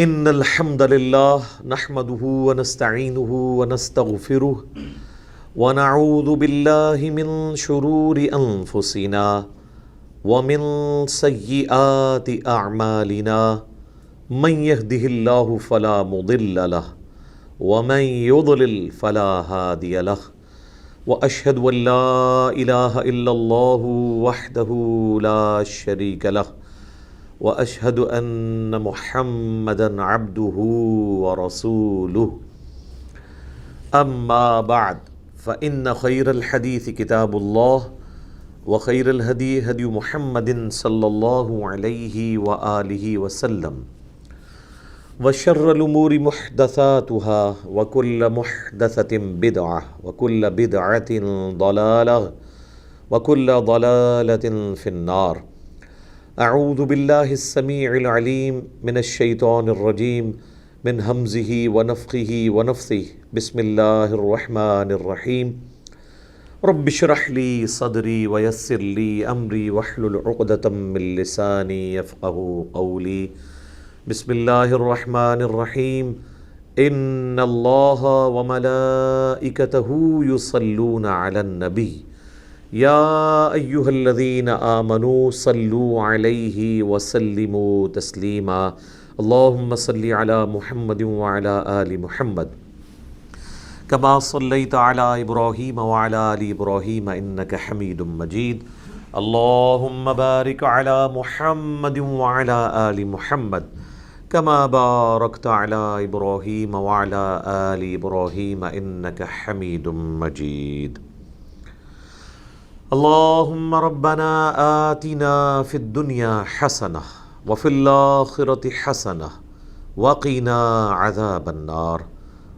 ان الحمد للہ نحمده ونستعینه ونستغفره ونعوذ باللہ من شرور انفسنا ومن سیئات اعمالنا من يهده الله فلا مضل له ومن يضلل فلا هادي له واشهد ان لا اله الا الله وحده لا شريك له واشهد ان محمدا عبده ورسوله اما بعد فان خير الحديث كتاب الله وخير الهدي هدي محمد صلى الله عليه واله وسلم وشر الامور محدثاتها وكل محدثة بدعة وكل بدعة ضلالة وكل ضلالة في النار. اعوذ باللہ السمیع العلیم من الشیطان الرجیم من ہمزہ ونفخہ ونفثہ بسم اللہ الرحمن الرحیم رب اشرح لی صدری ویسر لی امری واحلل عقدۃ من لسانی یفقہوا قولی. بسم اللہ الرحمن الرحیم ان اللہ وملائکتہ یصلون علی النبی یا ایہا الذین آمنوا صلوا علیہ وسلموا تسلیما. اللہم صلی علی محمد وعلی آل محمد کما صلیت علی ابراہیم وعلی آل ابراہیم انک حمید مجید. اللہم بارک علی محمد وعلی آل محمد کما بارکت علی ابراہیم وعلی آل ابراہیم انک حمید مجید. اللہم ربنا آتنا فی الدنیا حسنہ وفی الآخرۃ حسنہ وقنا عذاب النار.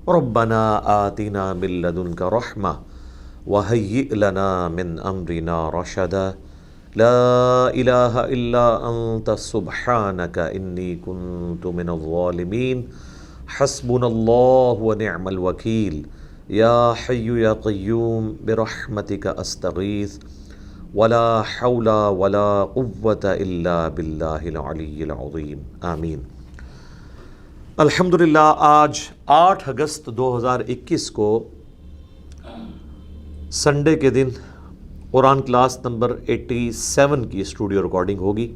ربنا آتنا من لدنک رحمہ وہیئ لنا من امرنا رشدا. لا الہ الا انت سبحانک انی کنت من الظالمین. حسبنا اللہ ونعم الوکیل. یا حی یا قیوم برحمتک استغیث ولا حول ولا قوة الا باللہ العلی العظیم آمین. الحمدللہ آج 8 اگست 2021 کو سنڈے کے دن قرآن کلاس نمبر 87 کی اسٹوڈیو ریکارڈنگ ہوگی.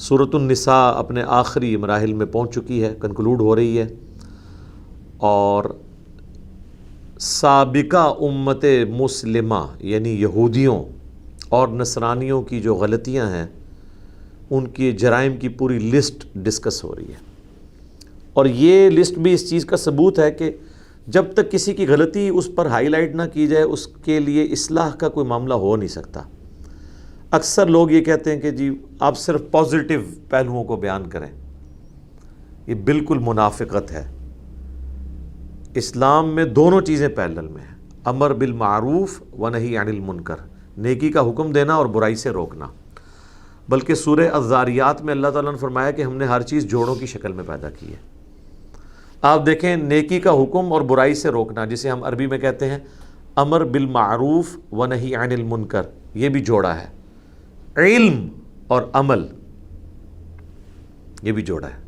سورۃ النساء اپنے آخری مراحل میں پہنچ چکی ہے، کنکلوڈ ہو رہی ہے، اور سابقہ امت مسلمہ یعنی یہودیوں اور نصرانیوں کی جو غلطیاں ہیں ان کی جرائم کی پوری لسٹ ڈسکس ہو رہی ہے. اور یہ لسٹ بھی اس چیز کا ثبوت ہے کہ جب تک کسی کی غلطی اس پر ہائی لائٹ نہ کی جائے اس کے لیے اصلاح کا کوئی معاملہ ہو نہیں سکتا. اکثر لوگ یہ کہتے ہیں کہ جی آپ صرف پازیٹیو پہلوؤں کو بیان کریں. یہ بالکل منافقت ہے. اسلام میں دونوں چیزیں پیرلل میں ہیں، امر بالمعروف و نہی عن المنکر، نیکی کا حکم دینا اور برائی سے روکنا. بلکہ سورہ الذاریات میں اللہ تعالیٰ نے فرمایا کہ ہم نے ہر چیز جوڑوں کی شکل میں پیدا کی ہے. آپ دیکھیں نیکی کا حکم اور برائی سے روکنا، جسے ہم عربی میں کہتے ہیں امر بالمعروف و نہی عن المنکر، یہ بھی جوڑا ہے. علم اور عمل یہ بھی جوڑا ہے.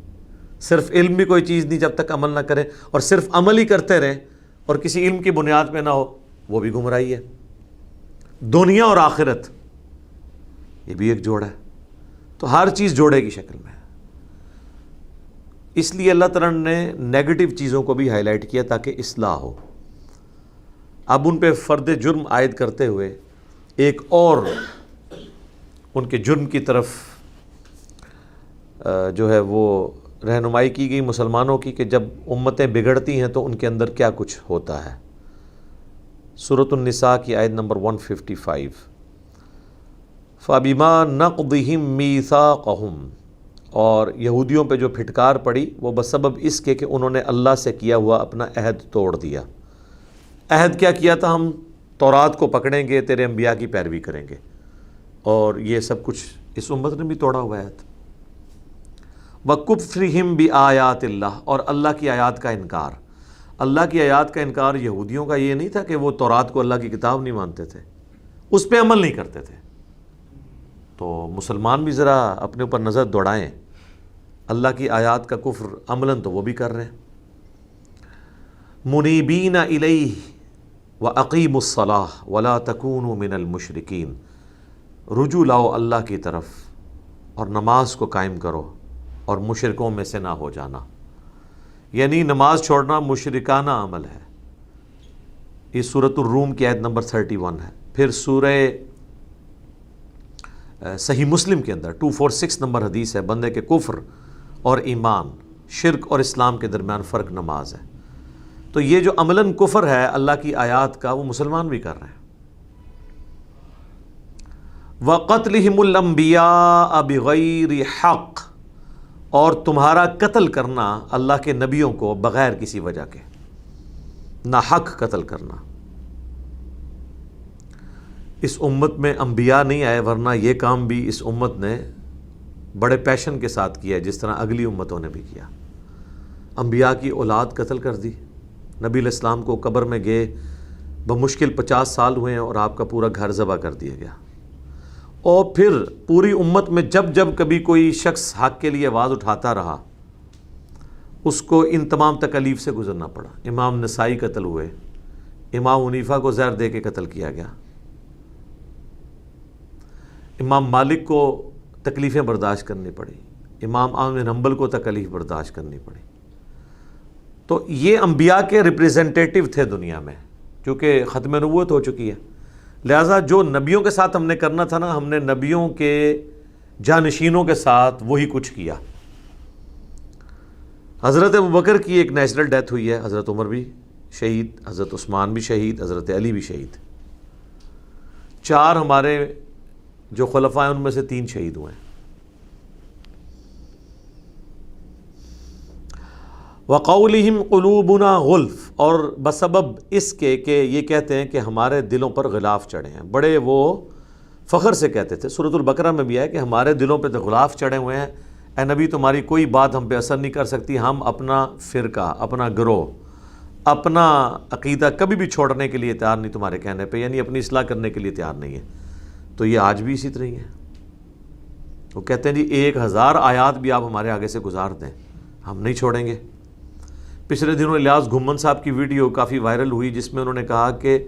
صرف علم بھی کوئی چیز نہیں جب تک عمل نہ کریں، اور صرف عمل ہی کرتے رہیں اور کسی علم کی بنیاد پہ نہ ہو، وہ بھی گمراہی ہے. دنیا اور آخرت یہ بھی ایک جوڑا ہے. تو ہر چیز جوڑے کی شکل میں ہے. اس لیے اللہ تعالیٰ نے نیگیٹو چیزوں کو بھی ہائی لائٹ کیا تاکہ اصلاح ہو. اب ان پہ فرد جرم عائد کرتے ہوئے ایک اور ان کے جرم کی طرف جو ہے وہ رہنمائی کی گئی مسلمانوں کی، کہ جب امتیں بگڑتی ہیں تو ان کے اندر کیا کچھ ہوتا ہے. سورۃ النساء کی آیت نمبر 155 فَبِمَا نَقْضِهِمْ مِيثَاقَهُمْ، اور یہودیوں پہ جو پھٹکار پڑی وہ بسبب اس کے کہ انہوں نے اللہ سے کیا ہوا اپنا عہد توڑ دیا. عہد کیا کیا تھا؟ ہم تورات کو پکڑیں گے، تیرے انبیاء کی پیروی کریں گے، اور یہ سب کچھ اس امت نے بھی توڑا ہوا عہد. وَكُفْرِهِمْ بِآيَاتِ اللَّهِ، اور اللہ کی آیات کا انکار. اللہ کی آیات کا انکار یہودیوں کا یہ نہیں تھا کہ وہ تورات کو اللہ کی کتاب نہیں مانتے تھے، اس پہ عمل نہیں کرتے تھے. تو مسلمان بھی ذرا اپنے اوپر نظر دوڑائیں اللہ کی آیات کا کفر عملاً تو وہ بھی کر رہے ہیں۔ منیبین الیہ واقیموا الصلاۃ ولا تکونوا من المشرکین، رجوع لاؤ اللہ کی طرف اور نماز کو قائم کرو اور مشرکوں میں سے نہ ہو جانا، یعنی نماز چھوڑنا مشرکانہ عمل ہے۔ یہ سورۃ الروم کی آیت نمبر 31 ہے۔ پھر سورہ صحیح مسلم کے اندر 246 نمبر حدیث ہے، بندے کے کفر اور ایمان، شرک اور اسلام کے درمیان فرق نماز ہے۔ تو یہ جو عملاً کفر ہے اللہ کی آیات کا، وہ مسلمان بھی کر رہے ہیں۔ وَقَتْلِهِمُ الْأَنْبِيَاءَ بِغَيْرِ حَقٍّ، اور تمہارا قتل کرنا اللہ کے نبیوں کو بغیر کسی وجہ کے، ناحق قتل کرنا۔ اس امت میں انبیاء نہیں آئے، ورنہ یہ کام بھی اس امت نے بڑے پیشن کے ساتھ کیا ہے، جس طرح اگلی امتوں نے بھی کیا۔ انبیاء کی اولاد قتل کر دی۔ نبی علیہ السلام کو قبر میں گئے، بمشکل 50 سال ہوئے ہیں اور آپ کا پورا گھر ذبح کر دیا گیا۔ اور پھر پوری امت میں جب جب کبھی کوئی شخص حق کے لیے آواز اٹھاتا رہا، اس کو ان تمام تکالیف سے گزرنا پڑا۔ امام نسائی قتل ہوئے، امام حنیفہ کو زہر دے کے قتل کیا گیا، امام مالک کو تکلیفیں برداشت کرنی پڑی، امام احمد بن حنبل کو تکلیف برداشت کرنی پڑی۔ تو یہ انبیاء کے ریپریزنٹیٹیو تھے دنیا میں، چونکہ ختم نبوت ہو چکی ہے، لہٰذا جو نبیوں کے ساتھ ہم نے کرنا تھا نا، ہم نے نبیوں کے جانشینوں کے ساتھ وہی کچھ کیا۔ حضرت ابوبکر کی ایک نیچرل ڈیتھ ہوئی ہے، حضرت عمر بھی شہید، حضرت عثمان بھی شہید، حضرت علی بھی شہید۔ 4 ہمارے جو خلفاء ہیں ان میں سے 3 شہید ہوئے ہیں۔ وَقَوْلِهِمْ قُلُوبُنَا غُلْف، اور بسبب اس کے کہ یہ کہتے ہیں کہ ہمارے دلوں پر غلاف چڑھے ہیں، بڑے وہ فخر سے کہتے تھے۔ سورۃ البقرہ میں بھی ہے کہ ہمارے دلوں پہ تو غلاف چڑھے ہوئے ہیں، اے نبی تمہاری کوئی بات ہم پہ اثر نہیں کر سکتی، ہم اپنا فرقہ، اپنا گروہ، اپنا عقیدہ کبھی بھی چھوڑنے کے لیے تیار نہیں تمہارے کہنے پہ، یعنی اپنی اصلاح کرنے کے لیے تیار نہیں ہے۔ تو یہ آج بھی اسی طرح ہی ہے۔ وہ کہتے ہیں جی 1000 آیات بھی آپ ہمارے آگے سے گزار دیں، ہم نہیں چھوڑیں گے۔ پچھلے دنوں الیاس گھمن صاحب کی ویڈیو کافی وائرل ہوئی، جس میں انہوں نے کہا کہ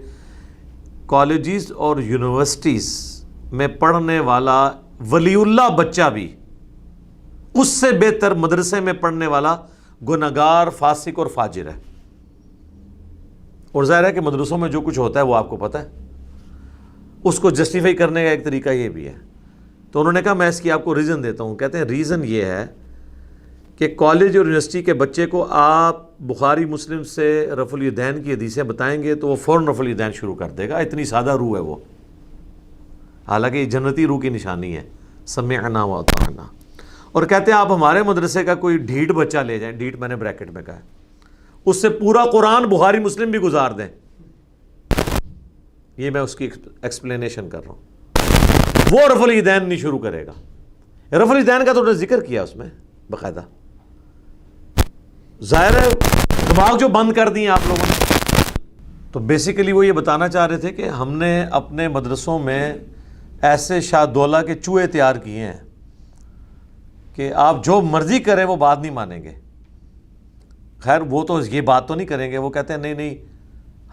کالجز اور یونیورسٹیز میں پڑھنے والا ولی اللہ بچہ بھی اس سے بہتر مدرسے میں پڑھنے والا گنہگار، فاسق اور فاجر ہے۔ اور ظاہر ہے کہ مدرسوں میں جو کچھ ہوتا ہے وہ آپ کو پتہ ہے، اس کو جسٹیفائی کرنے کا ایک طریقہ یہ بھی ہے۔ تو انہوں نے کہا میں اس کی آپ کو ریزن دیتا ہوں۔ کہتے ہیں ریزن یہ ہے کہ کالج اور یونیورسٹی کے بچے کو آپ بخاری مسلم سے رفع الیدین کی حدیثیں بتائیں گے تو وہ فوراً رفع الیدین شروع کر دے گا، اتنی سادہ روح ہے وہ، حالانکہ یہ جنتی روح کی نشانی ہے، سمعنا واطعنا۔ اور کہتے ہیں آپ ہمارے مدرسے کا کوئی ڈھیٹ بچہ لے جائیں، ڈھیٹ میں نے بریکٹ میں کہا ہے، اس سے پورا قرآن بخاری مسلم بھی گزار دیں، یہ میں اس کی ایکسپلینیشن کر رہا ہوں، وہ رفع الیدین نہیں شروع کرے گا۔ رفع الیدین کا تو انہوں نے ذکر کیا اس میں باقاعدہ، ظاہر ہے دماغ جو بند کر دیے آپ لوگوں نے۔ تو بیسیکلی وہ یہ بتانا چاہ رہے تھے کہ ہم نے اپنے مدرسوں میں ایسے شاہ دولہ کے چوہے تیار کیے ہیں کہ آپ جو مرضی کریں وہ بات نہیں مانیں گے۔ خیر وہ تو یہ بات تو نہیں کریں گے، وہ کہتے ہیں نہیں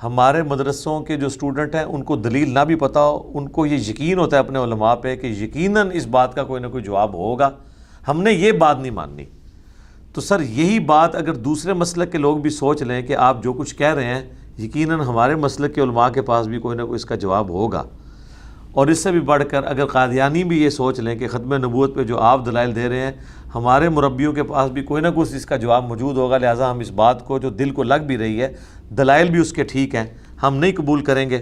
ہمارے مدرسوں کے جو اسٹوڈنٹ ہیں ان کو دلیل نہ بھی پتہ ہو، ان کو یہ یقین ہوتا ہے اپنے علماء پہ کہ یقیناً اس بات کا کوئی نہ کوئی جواب ہوگا، ہم نے یہ بات نہیں ماننی۔ تو سر یہی بات اگر دوسرے مسلک کے لوگ بھی سوچ لیں کہ آپ جو کچھ کہہ رہے ہیں یقیناً ہمارے مسلک کے علماء کے پاس بھی کوئی نہ کوئی اس کا جواب ہوگا، اور اس سے بھی بڑھ کر اگر قادیانی بھی یہ سوچ لیں کہ ختم نبوت پہ جو آپ دلائل دے رہے ہیں ہمارے مربیوں کے پاس بھی کوئی نہ کوئی اس کا جواب موجود ہوگا، لہٰذا ہم اس بات کو جو دل کو لگ بھی رہی ہے، دلائل بھی اس کے ٹھیک ہیں، ہم نہیں قبول کریں گے،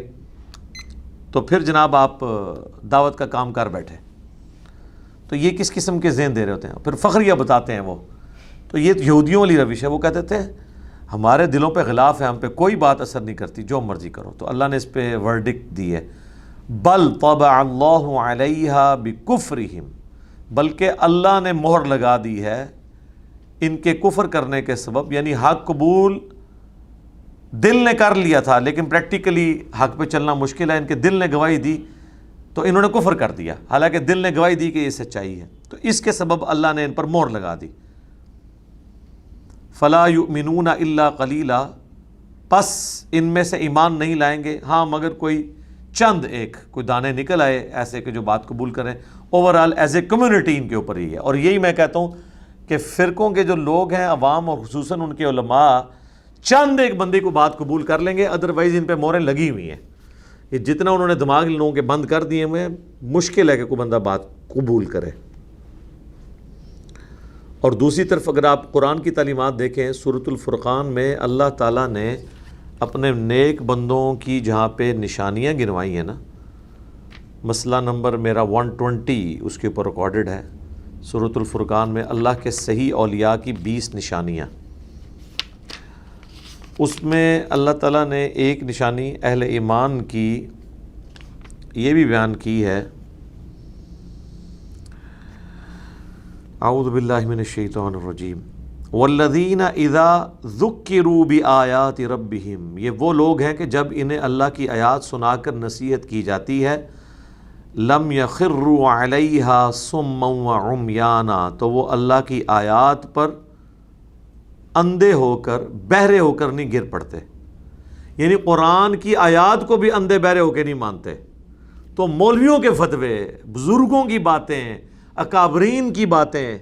تو پھر جناب آپ دعوت کا کام کر بیٹھے۔ تو یہ کس قسم کے ذہن دے رہے ہوتے ہیں، پھر فخریہ بتاتے ہیں وہ۔ تو یہ یہودیوں والی روش ہے، وہ کہتے تھے ہمارے دلوں پہ غلاف ہے، ہم پہ کوئی بات اثر نہیں کرتی، جو مرضی کرو۔ تو اللہ نے اس پہ ورڈکٹ دی ہے، بل طبع اللہ علیہا بکفرہم، بلکہ اللہ نے مہر لگا دی ہے ان کے کفر کرنے کے سبب، یعنی حق قبول دل نے کر لیا تھا لیکن پریکٹیکلی حق پہ چلنا مشکل ہے، ان کے دل نے گواہی دی تو انہوں نے کفر کر دیا، حالانکہ دل نے گواہی دی کہ یہ سچائی ہے، تو اس کے سبب اللہ نے ان پر مہر لگا دی۔ فلا یؤمنون الا قلیلا، پس ان میں سے ایمان نہیں لائیں گے ہاں مگر کوئی چند ایک کوئی دانے نکل آئے ایسے کہ جو بات قبول کریں، overall as a community in کے اوپر ہی ہے۔ اور یہی میں کہتا ہوں کہ فرقوں کے جو لوگ ہیں عوام اور خصوصاً ان کے علماء چند ایک بندے کو بات قبول کر لیں گے، ادروائز ان پہ موریں لگی ہوئی ہیں۔ یہ جتنا انہوں نے دماغ لوگوں کے بند کر دیے ہوئے ہیں، مشکل ہے کہ کوئی بندہ بات قبول کرے۔ اور دوسری طرف اگر آپ قرآن کی تعلیمات دیکھیں، سورۃ الفرقان میں اللہ تعالیٰ نے اپنے نیک بندوں کی جہاں پہ نشانیاں گنوائی ہیں نا، مسئلہ نمبر میرا 120 اس کے اوپر ریکارڈڈ ہے سورۃ الفرقان میں، اللہ کے صحیح اولیاء کی 20 نشانیاں۔ اس میں اللہ تعالیٰ نے ایک نشانی اہل ایمان کی یہ بھی بیان کی ہے، اعوذ باللہ من الشیطان الرجیم، والذین اذا ذکروا بآیات ربہم، یہ وہ لوگ ہیں کہ جب انہیں اللہ کی آیات سنا کر نصیحت کی جاتی ہے، لم یخروا علیہا صما وعمیانا، تو وہ اللہ کی آیات پر اندھے ہو کر بہرے ہو کر نہیں گر پڑتے، یعنی قرآن کی آیات کو بھی اندھے بہرے ہو کے نہیں مانتے۔ تو مولویوں کے فتوے، بزرگوں کی باتیں، اکابرین کی باتیں،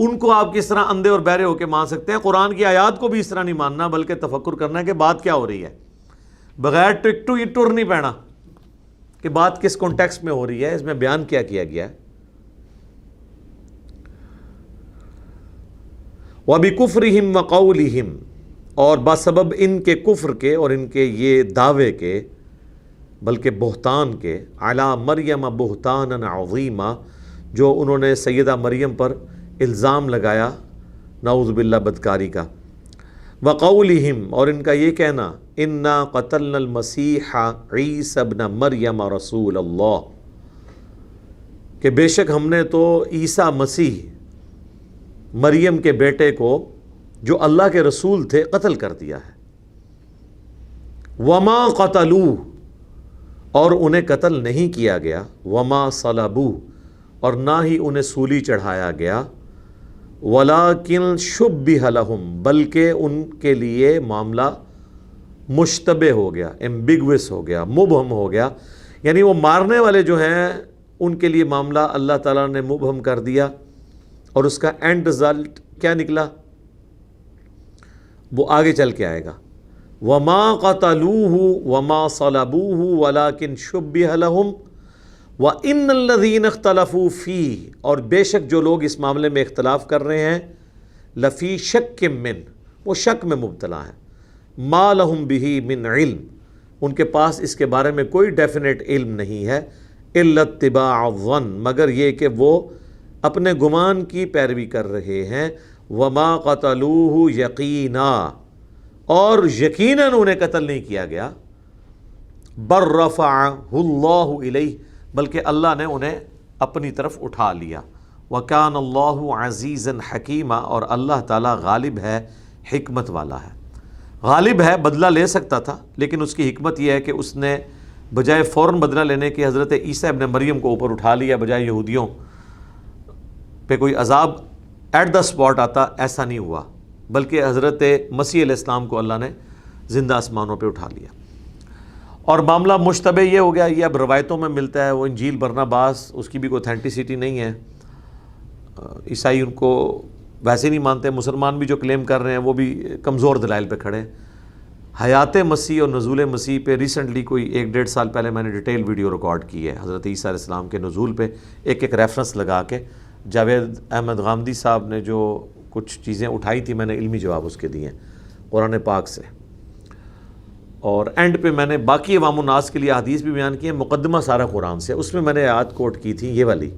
ان کو آپ کس طرح اندھے اور بہرے ہو کے مان سکتے ہیں؟ قرآن کی آیات کو بھی اس طرح نہیں ماننا، بلکہ تفکر کرنا ہے کہ بات کیا ہو رہی ہے، بغیر ٹر نہیں پینا کہ بات کس کانٹیکسٹ میں ہو رہی ہے، اس میں بیان کیا کیا گیا ہے۔ وَبِكُفْرِهِمْ وَقَوْلِهِمْ، اور بسبب ان کے کفر کے اور ان کے یہ دعوے کے، بلکہ بہتان کے، علی مریم بہتانا عظیما، جو انہوں نے سیدہ مریم پر الزام لگایا نعوذ باللہ بدکاری کا، وقولہم، اور ان کا یہ کہنا، انا قتلنا المسیح عیسی ابن مریم رسول اللہ، کہ بے شک ہم نے تو عیسیٰ مسیح مریم کے بیٹے کو جو اللہ کے رسول تھے قتل کر دیا ہے۔ وما قتلوہ، اور انہیں قتل نہیں کیا گیا، وما صلبوہ، اور نہ ہی انہیں سولی چڑھایا گیا، ولیکن شبہ لہم، بلکہ ان کے لیے معاملہ مشتبہ ہو گیا، ایمبیگوس ہو گیا، مبہم ہو گیا، یعنی وہ مارنے والے جو ہیں ان کے لیے معاملہ اللہ تعالیٰ نے مبہم کر دیا، اور اس کا اینڈ رزلٹ کیا نکلا وہ آگے چل کے آئے گا۔ وما قتلوہ وما صلبوہ ولکن شبہ لہم وَإِنَّ الَّذِينَ اخْتَلَفُوا فِيهِ، اور بے شک جو لوگ اس معاملے میں اختلاف کر رہے ہیں، لفی شک من، وہ شک میں مبتلا ہیں، ما لہم بہ من علم، ان کے پاس اس کے بارے میں کوئی ڈیفینیٹ علم نہیں ہے، الا اتباع الظن، مگر یہ کہ وہ اپنے گمان کی پیروی کر رہے ہیں، وما قتلوہ یقینا، اور یقیناً انہیں قتل نہیں کیا گیا، بل رفعہ اللہ الیہ، بلکہ اللہ نے انہیں اپنی طرف اٹھا لیا، وَكَانَ اللَّهُ عَزِيزًا حَكِيمًا، اور اللہ تعالیٰ غالب ہے، حکمت والا ہے۔ غالب ہے، بدلہ لے سکتا تھا، لیکن اس کی حکمت یہ ہے کہ اس نے بجائے فوراً بدلہ لینے کے حضرت عیسیٰ ابن مریم کو اوپر اٹھا لیا، بجائے یہودیوں پہ کوئی عذاب ایٹ دا اسپاٹ آتا، ایسا نہیں ہوا، بلکہ حضرت مسیح علیہ السلام کو اللہ نے زندہ آسمانوں پہ اٹھا لیا۔ اور معاملہ مشتبہ یہ ہو گیا، یہ اب روایتوں میں ملتا ہے، وہ انجیل برناباس اس کی بھی کوئی اتھینٹسٹی نہیں ہے، عیسائی ان کو ویسے نہیں مانتے، مسلمان بھی جو کلیم کر رہے ہیں وہ بھی کمزور دلائل پہ کھڑے ہیں۔ حیات مسیح اور نزول مسیح پہ ریسنٹلی کوئی 1-1.5 سال پہلے میں نے ڈیٹیل ویڈیو ریکارڈ کی ہے، حضرت عیسیٰ علیہ السلام کے نزول پہ ایک ایک ریفرنس لگا کے، جاوید احمد غامدی صاحب نے جو کچھ چیزیں اٹھائی تھی میں نے علمی جواب اس کے دیے قرآن پاک سے، اور اینڈ پہ میں نے باقی عوام الناس کے لیے حدیث بھی بیان کی ہے، مقدمہ سارا قرآن سے، اس میں میں نے آیات کوٹ کی تھی یہ والی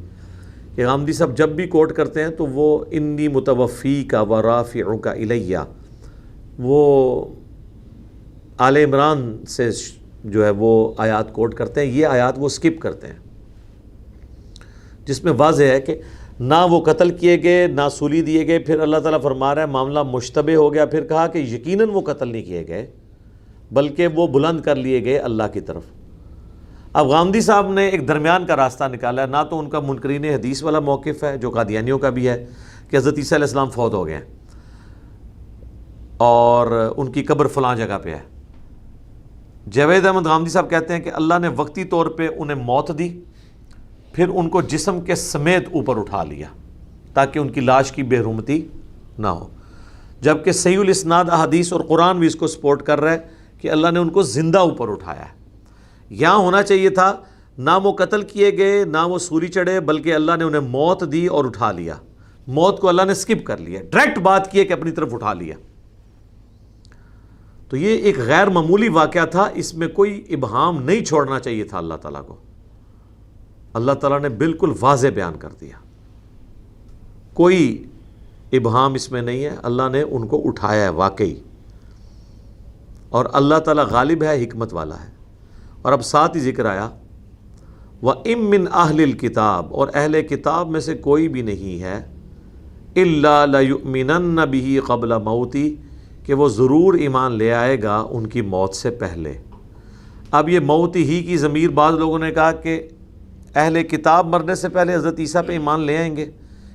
کہ غامدی صاحب جب بھی کوٹ کرتے ہیں تو وہ انی متوفیک و رافعک الیہ، وہ آل عمران سے جو ہے وہ آیات کوٹ کرتے ہیں، یہ آیات وہ سکپ کرتے ہیں، جس میں واضح ہے کہ نہ وہ قتل کیے گئے نہ سولی دیے گئے، پھر اللہ تعالیٰ فرما رہا ہے معاملہ مشتبہ ہو گیا، پھر کہا کہ یقیناً وہ قتل نہیں کیے گئے بلکہ وہ بلند کر لیے گئے اللہ کی طرف۔ اب غامدی صاحب نے ایک درمیان کا راستہ نکالا ہے، نہ تو ان کا منکرین حدیث والا موقف ہے جو قادیانیوں کا بھی ہے کہ حضرت عیسیٰ علیہ السلام فوت ہو گئے ہیں اور ان کی قبر فلاں جگہ پہ ہے. جاوید احمد غامدی صاحب کہتے ہیں کہ اللہ نے وقتی طور پہ انہیں موت دی، پھر ان کو جسم کے سمیت اوپر اٹھا لیا تاکہ ان کی لاش کی بے حرمتی نہ ہو، جبکہ صحیح الاسناد احادیث اور قرآن بھی اس کو سپورٹ کر رہا ہے کہ اللہ نے ان کو زندہ اوپر اٹھایا ہے. یہاں ہونا چاہیے تھا نہ وہ قتل کیے گئے نہ وہ سوری چڑھے، بلکہ اللہ نے انہیں موت دی اور اٹھا لیا. موت کو اللہ نے سکپ کر لیا، ڈائریکٹ بات کی ہے کہ اپنی طرف اٹھا لیا. تو یہ ایک غیر معمولی واقعہ تھا، اس میں کوئی ابہام نہیں چھوڑنا چاہیے تھا اللہ تعالیٰ کو. اللہ تعالیٰ نے بالکل واضح بیان کر دیا، کوئی ابہام اس میں نہیں ہے. اللہ نے ان کو اٹھایا ہے واقعی، اور اللہ تعالیٰ غالب ہے، حکمت والا ہے. اور اب ساتھ ہی ذکر آیا وَإِن مِّنْ أَهْلِ الْكِتَابِ، اور اہل کتاب میں سے کوئی بھی نہیں ہے إِلَّا لَيُؤْمِنَنَّ بِهِ قَبْلَ مَوْتِهِ، کہ وہ ضرور ایمان لے آئے گا ان کی موت سے پہلے. اب یہ موت ہی کی ضمیر، بعض لوگوں نے کہا کہ اہل کتاب مرنے سے پہلے حضرت عیسیٰ پہ ایمان لے آئیں گے،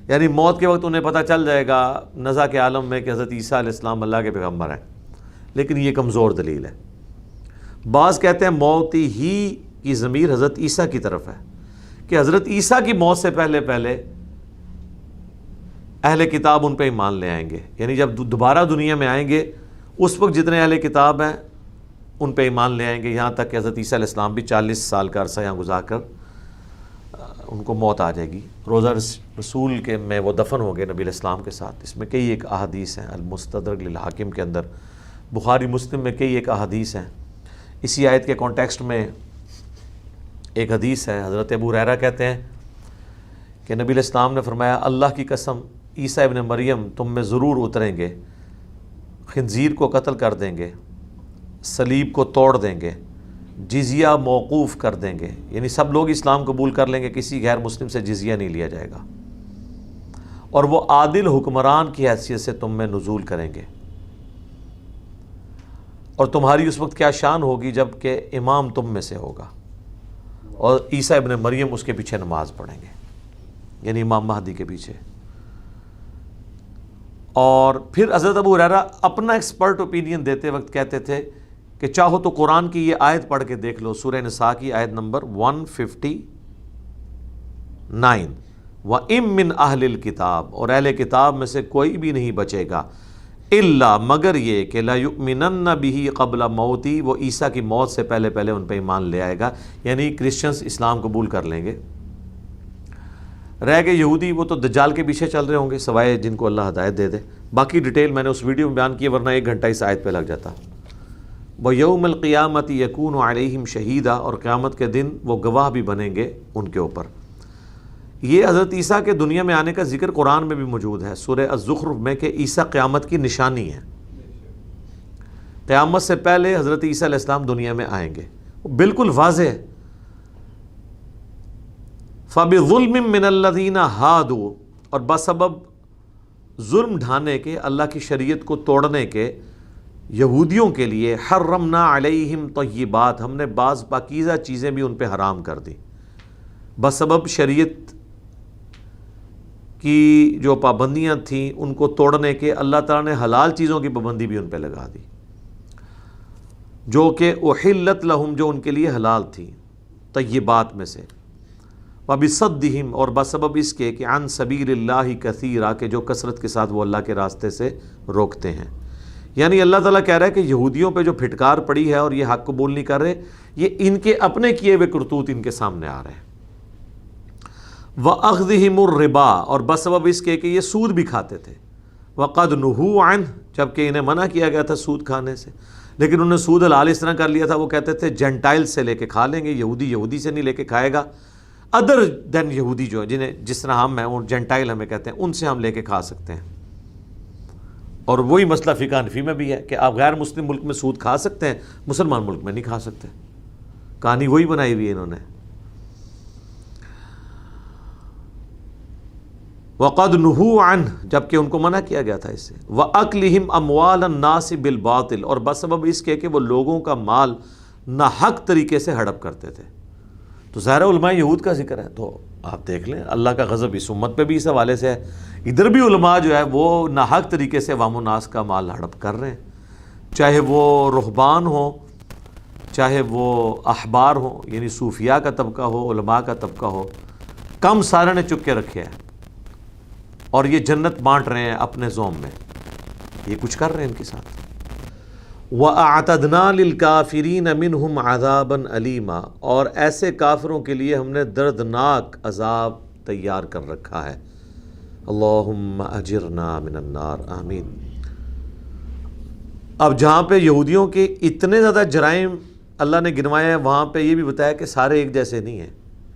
یعنی موت کے وقت انہیں پتہ چل جائے گا نزا کے عالم میں کہ حضرت عیسیٰ علیہ السلام اللہ کے پیغمبر ہیں. لیکن یہ کمزور دلیل ہے. بعض کہتے ہیں موت ہی کی ضمیر حضرت عیسیٰ کی طرف ہے، کہ حضرت عیسیٰ کی موت سے پہلے اہل کتاب ان پہ ایمان لے آئیں گے. یعنی جب دوبارہ دنیا میں آئیں گے اس وقت جتنے اہل کتاب ہیں ان پہ ایمان لے آئیں گے، یہاں تک کہ حضرت عیسیٰ علیہ السلام بھی 40 سال کا عرصہ یہاں گزار کر ان کو موت آ جائے گی. روزہ رسول کے میں وہ دفن ہو گئے نبی علیہ السلام کے ساتھ. اس میں کئی ایک احادیث ہیں، المستدرک للحاکم کے اندر، بخاری مسلم میں کئی ایک احادیث ہیں. اسی آیت کے کانٹیکسٹ میں ایک حدیث ہے، حضرت ابو ہریرہ کہتے ہیں کہ نبی علیہ السلام نے فرمایا اللہ کی قسم عیسیٰ ابن مریم تم میں ضرور اتریں گے، خنزیر کو قتل کر دیں گے، صلیب کو توڑ دیں گے، جزیہ موقوف کر دیں گے، یعنی سب لوگ اسلام قبول کر لیں گے، کسی غیر مسلم سے جزیہ نہیں لیا جائے گا، اور وہ عادل حکمران کی حیثیت سے تم میں نزول کریں گے. اور تمہاری اس وقت کیا شان ہوگی جب کہ امام تم میں سے ہوگا اور عیسیٰ ابن مریم اس کے پیچھے نماز پڑھیں گے، یعنی امام مہدی کے پیچھے. اور پھر حضرت ابو ہریرہ اپنا ایکسپرٹ اوپینین دیتے وقت کہتے تھے کہ چاہو تو قرآن کی یہ آیت پڑھ کے دیکھ لو، سورہ نساء کی آیت نمبر 159 وَإِن مِّنْ أَهْلِ الْكِتَابِ، اور اہل کتاب میں سے کوئی بھی نہیں بچے گا الا مگر یہ کہ لَيُؤْمِنَنَّ بِهِ قَبْلَ مَوْتِهِ، وہ عیسیٰ کی موت سے پہلے ان پہ ایمان لے آئے گا. یعنی کرسچنز اسلام قبول کر لیں گے. رہ گئے یہودی، وہ تو دجال کے پیچھے چل رہے ہوں گے سوائے جن کو اللہ ہدایت دے دے. باقی ڈیٹیل میں نے اس ویڈیو میں بیان کی، ورنہ 1 گھنٹہ اس آیت پہ لگ جاتا. وَيَوْمَ الْقِيَامَةِ يَكُونُ عَلَيْهِمْ شَهِيدًا، اور قیامت کے دن وہ گواہ بھی بنیں گے ان کے اوپر. یہ حضرت عیسیٰ کے دنیا میں آنے کا ذکر قرآن میں بھی موجود ہے، سورہ الزخرف میں، کہ عیسیٰ قیامت کی نشانی ہے. قیامت سے پہلے حضرت عیسیٰ علیہ السلام دنیا میں آئیں گے، بالکل واضح ہے. فَبِظُلْمٍ مِّنَ الَّذِينَ هَادُوا، اور بسبب ظلم ڈھانے کے، اللہ کی شریعت کو توڑنے کے یہودیوں کے لیے، حرمنا علیہم طیبات، ہم نے بعض پاکیزہ چیزیں بھی ان پہ حرام کر دی. بسبب شریعت کی جو پابندیاں تھیں ان کو توڑنے کے اللہ تعالیٰ نے حلال چیزوں کی پابندی بھی ان پہ لگا دی، جو کہ احلت لہم، جو ان کے لیے حلال تھی طیبات میں سے. وبصدہم، اور بسبب اس کے کہ عن سبیل اللہ کثیرا، کہ جو کثرت کے ساتھ وہ اللہ کے راستے سے روکتے ہیں. یعنی اللہ تعالیٰ کہہ رہا ہے کہ یہودیوں پہ جو پھٹکار پڑی ہے اور یہ حق قبول نہیں کر رہے، یہ ان کے اپنے کیے ہوئے کرتوت ان کے سامنے آ رہے ہیں. وَأَخْذِهِمُ الرِّبَا، اور بسبب اس کے کہ یہ سود بھی کھاتے تھے. وَقَدْ نُهُوا عَنْهُ، جبکہ انہیں منع کیا گیا تھا سود کھانے سے، لیکن انہوں نے سود حلال اس طرح کر لیا تھا، وہ کہتے تھے جنٹائل سے لے کے کھا لیں گے، یہودی سے نہیں لے کے کھائے گا، ادر دین یہودی جو جنہیں جس طرح ہم ہیں، وہ جنٹائل ہمیں کہتے ہیں، ان سے ہم لے کے کھا سکتے ہیں. اور وہی مسئلہ فقہ حنفی میں بھی ہے کہ آپ غیر مسلم ملک میں سود کھا سکتے ہیں، مسلمان ملک میں نہیں کھا سکتے. کہانی وہی بنائی ہوئی ہے انہوں نے. وَقَدْ نُهُوا عَنْهُ، جبکہ ان کو منع کیا گیا تھا اس سے. وَأَكْلِهِمْ أَمْوَالَ النَّاسِ بِالْبَاطِلِ، اور بسبب اس کے کہ وہ لوگوں کا مال ناحق طریقے سے ہڑپ کرتے تھے. تو ظاہر علماء یہود کا ذکر ہے، تو آپ دیکھ لیں اللہ کا غضب اس امت پہ بھی اس حوالے سے ہے. ادھر بھی علماء جو ہے وہ ناحق طریقے سے عوام الناس کا مال ہڑپ کر رہے ہیں، چاہے وہ رہبان ہوں، چاہے وہ احبار ہوں، یعنی صوفیاء کا طبقہ ہو، علماء کا طبقہ ہو، کم سارے نے چک کے رکھے ہیں اور یہ جنت بانٹ رہے ہیں اپنے زوم میں. یہ کچھ کر رہے ہیں ان کے ساتھ. وَأَعْتَدْنَا لِلْكَافِرِينَ مِنْهُمْ عَذَابًا أَلِيمًا، اور ایسے کافروں کے لیے ہم نے دردناک عذاب تیار کر رکھا ہے. اللہم اجرنا من النار، آمین. اب جہاں پہ یہودیوں کے اتنے زیادہ جرائم اللہ نے گنوائے ہیں، وہاں پہ یہ بھی بتایا کہ سارے ایک جیسے نہیں ہیں،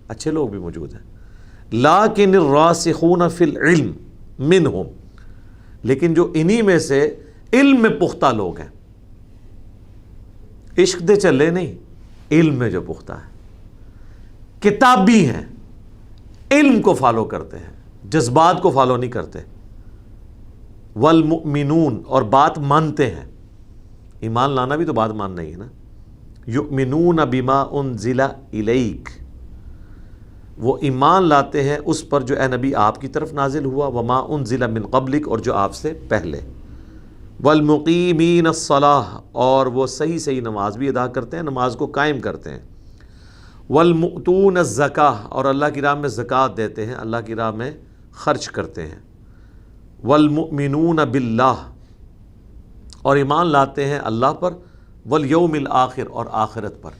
اچھے لوگ بھی موجود ہیں. لیکن الراسخون فی العلم منہم، لیکن جو انہی میں سے علم میں پختہ لوگ ہیں، عشق دے چلے نہیں، علم میں جو پختہ ہے، کتابی ہیں، علم کو فالو کرتے ہیں، جذبات کو فالو نہیں کرتے. والمؤمنون، اور بات مانتے ہیں. ایمان لانا بھی تو بات ماننا ہی ہے نا. یؤمنون بما انزل الیک، وہ ایمان لاتے ہیں اس پر جو اے نبی آپ کی طرف نازل ہوا. وما انزل من قبلک، اور جو آپ سے پہلے. والمقیمین الصلاۃ، اور وہ صحیح نماز بھی ادا کرتے ہیں، نماز کو قائم کرتے ہیں. والمؤتون الزکاۃ، اور اللہ کی راہ میں زکوٰۃ دیتے ہیں، اللہ کی راہ میں خرچ کرتے ہیں. والمؤمنون باللہ، اور ایمان لاتے ہیں اللہ پر. والیوم الآخر، اور آخرت پر.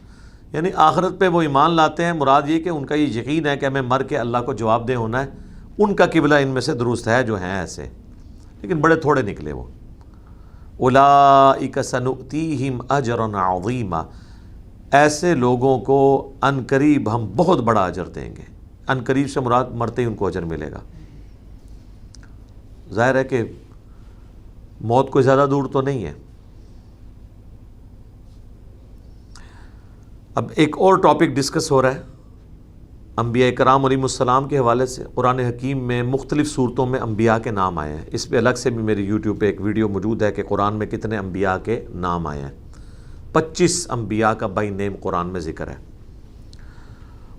یعنی آخرت پہ وہ ایمان لاتے ہیں، مراد یہ کہ ان کا یہ یقین ہے کہ ہمیں مر کے اللہ کو جواب دہ ہونا ہے. ان کا قبلہ ان میں سے درست ہے جو ہیں ایسے، لیکن بڑے تھوڑے نکلے وہ. اولئک سنؤتیہم اجرا عظیما، ایسے لوگوں کو ان قریب ہم بہت بڑا اجر دیں گے. ان قریب سے مراد مرتے ہی ان کو اجر ملے گا. ظاہر ہے کہ موت کوئی زیادہ دور تو نہیں ہے. اب ایک اور ٹاپک ڈسکس ہو رہا ہے انبیاء کرام علیہ السلام کے حوالے سے. قرآن حکیم میں مختلف صورتوں میں انبیاء کے نام آئے ہیں. اس پہ الگ سے بھی میری یوٹیوب پہ ایک ویڈیو موجود ہے کہ قرآن میں کتنے انبیاء کے نام آئے ہیں. 25 انبیاء کا بائی نیم قرآن میں ذکر ہے.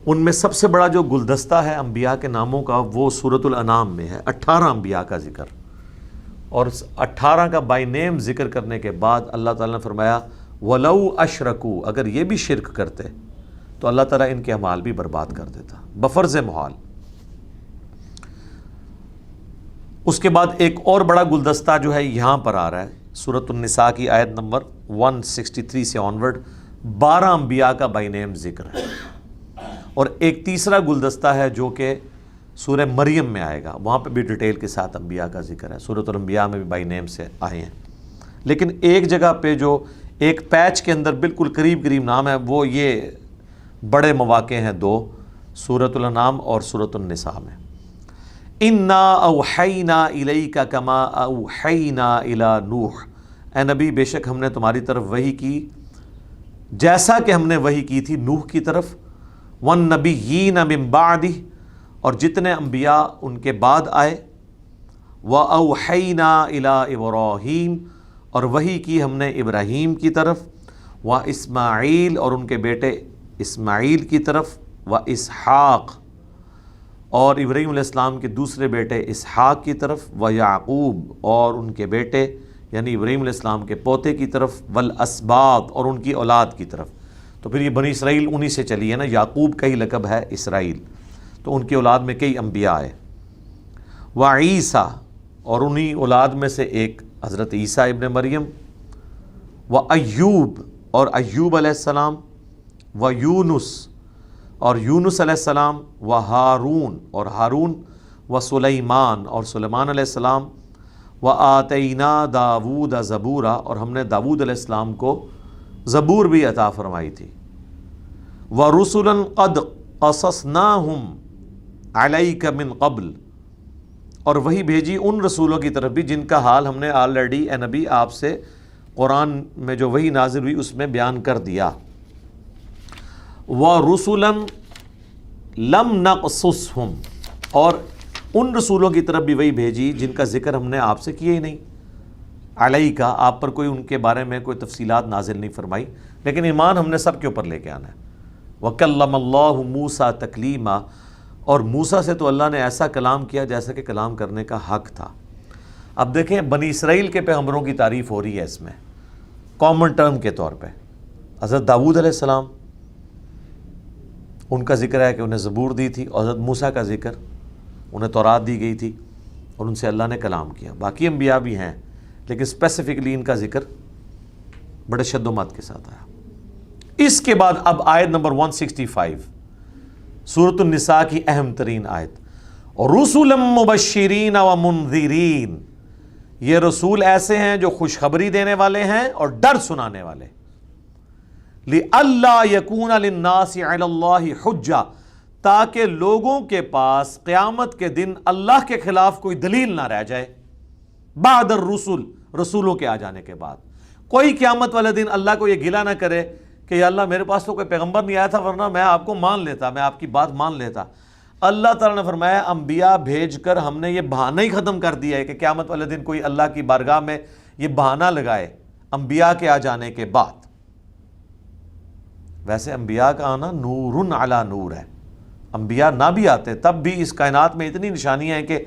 ان میں سب سے بڑا جو گلدستہ ہے انبیاء کے ناموں کا وہ سورۃ الانعام میں ہے. 18 انبیاء کا ذکر، اور 18 کا بائی نیم ذکر کرنے کے بعد اللہ تعالیٰ نے فرمایا وَلَوْ أَشْرَكُوا، اگر یہ بھی شرک کرتے تو اللہ تعالیٰ ان کے اعمال بھی برباد کر دیتا بفرض محال. اس کے بعد ایک اور بڑا گلدستہ جو ہے یہاں پر آ رہا ہے سورۃ النساء کی آیت نمبر 163 سے آنورڈ. 12 انبیاء کا بائی نیم ذکر ہے. اور ایک تیسرا گلدستہ ہے جو کہ سورہ مریم میں آئے گا، وہاں پہ بھی ڈیٹیل کے ساتھ انبیاء کا ذکر ہے. سورۃ الانبیاء میں بھی بائی نیم سے آئے ہیں، لیکن ایک جگہ پہ جو ایک پیچ کے اندر بالکل قریب نام ہے، وہ یہ بڑے مواقع ہیں دو، سورۃ الانعام اور سورۃ النساء میں. اِنَّا أَوْحَيْنَا إِلَيْكَ كَمَا أَوْحَيْنَا إِلَى نوح، اے نبی بے شک ہم نے تمہاری طرف وحی کی جیسا کہ ہم نے وحی کی تھی نوح کی طرف. وَالنَّبِيِّينَ مِن بَعْدِهِ، اور جتنے انبیاء ان کے بعد آئے. وَأَوْحَيْنَا إِلَىٰ إِبْرَاهِيمَ، اور وحی کی ہم نے ابراہیم کی طرف. وَإِسْمَاعِيل، اور ان کے بیٹے اسماعیل کی طرف. وَإِسْحَاقَ، اور ابراہیم علیہ السلام کے دوسرے بیٹے اسحاق کی طرف. وَيَعْقُوب، اور ان کے بیٹے یعنی ابراہیم علیہ السلام کے پوتے کی طرف. وَالْأَسْبَاطِ، اور ان کی اولاد کی طرف. تو پھر یہ بنی اسرائیل انہی سے چلی ہے نا، یعقوب کا ہی لقب ہے اسرائیل، تو ان کی اولاد میں کئی انبیاء آئے. وعیسیٰ، اور انہی اولاد میں سے ایک حضرت عیسیٰ ابن مریم. وایوب، اور ایوب علیہ السلام. ویونس، اور یونس علیہ السلام. وہارون، اور ہارون. وسلیمان، اور سلیمان علیہ السلام. وآتینا داود زبورا، اور ہم نے داود علیہ السلام کو زبور بھی عطا فرمائی تھی. وَرُسُلًا قَدْ قَصَصْنَاهُمْ عَلَيْكَ مِن قَبْلِ، اور وہی بھیجی ان رسولوں کی طرف بھی جن کا حال ہم نے آلریڈی اے نبی آپ سے قرآن میں جو وہی نازل ہوئی اس میں بیان کر دیا. وَرُسُلًا لَمْ نَقْصُصْهُمْ، اور ان رسولوں کی طرف بھی وہی بھیجی جن کا ذکر ہم نے آپ سے کیا ہی نہیں. علیہ کا، آپ پر کوئی ان کے بارے میں کوئی تفصیلات نازل نہیں فرمائی، لیکن ایمان ہم نے سب کے اوپر لے کے آنا ہے. وَكَلَّمَ اللَّهُ مُوسَىٰ تَكْلِيمًا، اور موسیٰ سے تو اللہ نے ایسا کلام کیا جیسا کہ کلام کرنے کا حق تھا۔ اب دیکھیں بنی اسرائیل کے پیغمبروں کی تعریف ہو رہی ہے اس میں کامن ٹرم کے طور پہ۔ حضرت داؤد علیہ السلام، ان کا ذکر ہے کہ انہیں زبور دی تھی، اور حضرت موسیٰ کا ذکر، انہیں تورات دی گئی تھی اور ان سے اللہ نے کلام کیا۔ باقی انبیاء بھی ہیں لیکن اسپیسیفکلی ان کا ذکر بڑے شد و مت کے ساتھ آیا۔ اس کے بعد اب آیت نمبر 165 سورۃ النساء کی اہم ترین آیت، رسلا مبشرین و منذرین، یہ رسول ایسے ہیں جو خوشخبری دینے والے ہیں اور ڈر سنانے والے۔ لِأَلَّا يَكُونَ لِلنَّاسِ عَلَى اللَّهِ حُجَّةٌ، تاکہ لوگوں کے پاس قیامت کے دن اللہ کے خلاف کوئی دلیل نہ رہ جائے، بعد الرسل، رسولوں کے آ جانے کے بعد۔ کوئی قیامت والے دن اللہ کو یہ گلہ نہ کرے کہ یا اللہ میرے پاس تو کوئی پیغمبر نہیں آیا تھا ورنہ میں آپ کو مان لیتا، میں آپ کی بات مان لیتا۔ اللہ تعالیٰ نے فرمایا انبیاء بھیج کر ہم نے یہ بہانہ ہی ختم کر دیا ہے کہ قیامت والے دن کوئی اللہ کی بارگاہ میں یہ بہانہ لگائے انبیاء کے آ جانے کے بعد۔ ویسے انبیاء کا آنا نور علی نور ہے، انبیاء نہ بھی آتے تب بھی اس کائنات میں اتنی نشانیاں ہیں کہ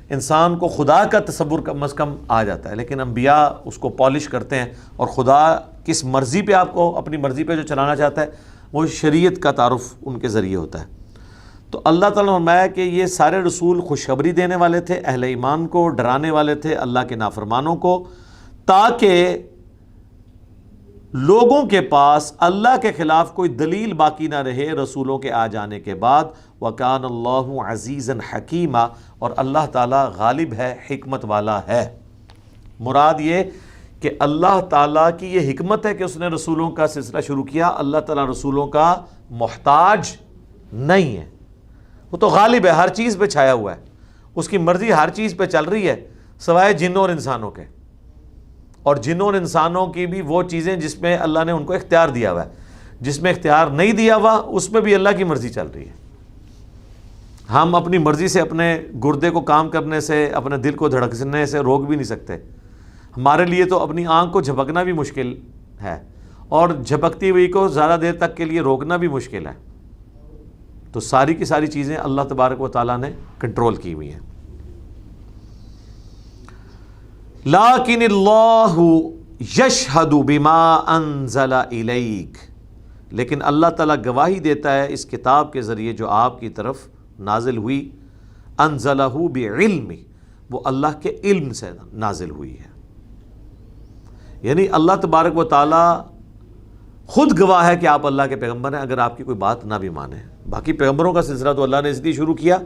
انسان کو خدا کا تصور کم از کم آ جاتا ہے، لیکن انبیاء اس کو پالش کرتے ہیں، اور خدا کس مرضی پہ آپ کو اپنی مرضی پہ جو چلانا چاہتا ہے وہ شریعت کا تعارف ان کے ذریعے ہوتا ہے۔ تو اللہ تعالیٰ نے فرمایا کہ یہ سارے رسول خوشخبری دینے والے تھے، اہل ایمان کو ڈرانے والے تھے اللہ کے نافرمانوں کو، تاکہ لوگوں کے پاس اللہ کے خلاف کوئی دلیل باقی نہ رہے رسولوں کے آ جانے کے بعد۔ وَكَانَ اللَّهُ عَزِيزًا حَكِيمًا، اور اللہ تعالیٰ غالب ہے، حکمت والا ہے۔ مراد یہ کہ اللہ تعالیٰ کی یہ حکمت ہے کہ اس نے رسولوں کا سلسلہ شروع کیا۔ اللہ تعالیٰ رسولوں کا محتاج نہیں ہے، وہ تو غالب ہے، ہر چیز پہ چھایا ہوا ہے، اس کی مرضی ہر چیز پہ چل رہی ہے سوائے جنوں اور انسانوں کے، اور جنوں اور انسانوں کی بھی وہ چیزیں جس میں اللہ نے ان کو اختیار دیا ہوا ہے، جس میں اختیار نہیں دیا ہوا اس میں بھی اللہ کی مرضی چل رہی ہے۔ ہم اپنی مرضی سے اپنے گردے کو کام کرنے سے، اپنے دل کو دھڑکنے سے روک بھی نہیں سکتے۔ ہمارے لیے تو اپنی آنکھ کو جھپکنا بھی مشکل ہے، اور جھپکتی ہوئی کو زیادہ دیر تک کے لیے روکنا بھی مشکل ہے۔ تو ساری کی ساری چیزیں اللہ تبارک و تعالیٰ نے کنٹرول کی ہوئی ہیں۔ لیکن اللہ یشہد بما انزل الیک، لیکن اللہ تعالیٰ گواہی دیتا ہے اس کتاب کے ذریعے جو آپ کی طرف نازل ہوئی، انزلہ بعلم، وہ اللہ کے علم سے نازل ہوئی ہے۔ یعنی اللہ تبارک و تعالیٰ خود گواہ ہے کہ آپ اللہ کے پیغمبر ہیں اگر آپ کی کوئی بات نہ بھی مانے۔ باقی پیغمبروں کا سلسلہ تو اللہ نے اس لیے شروع کیا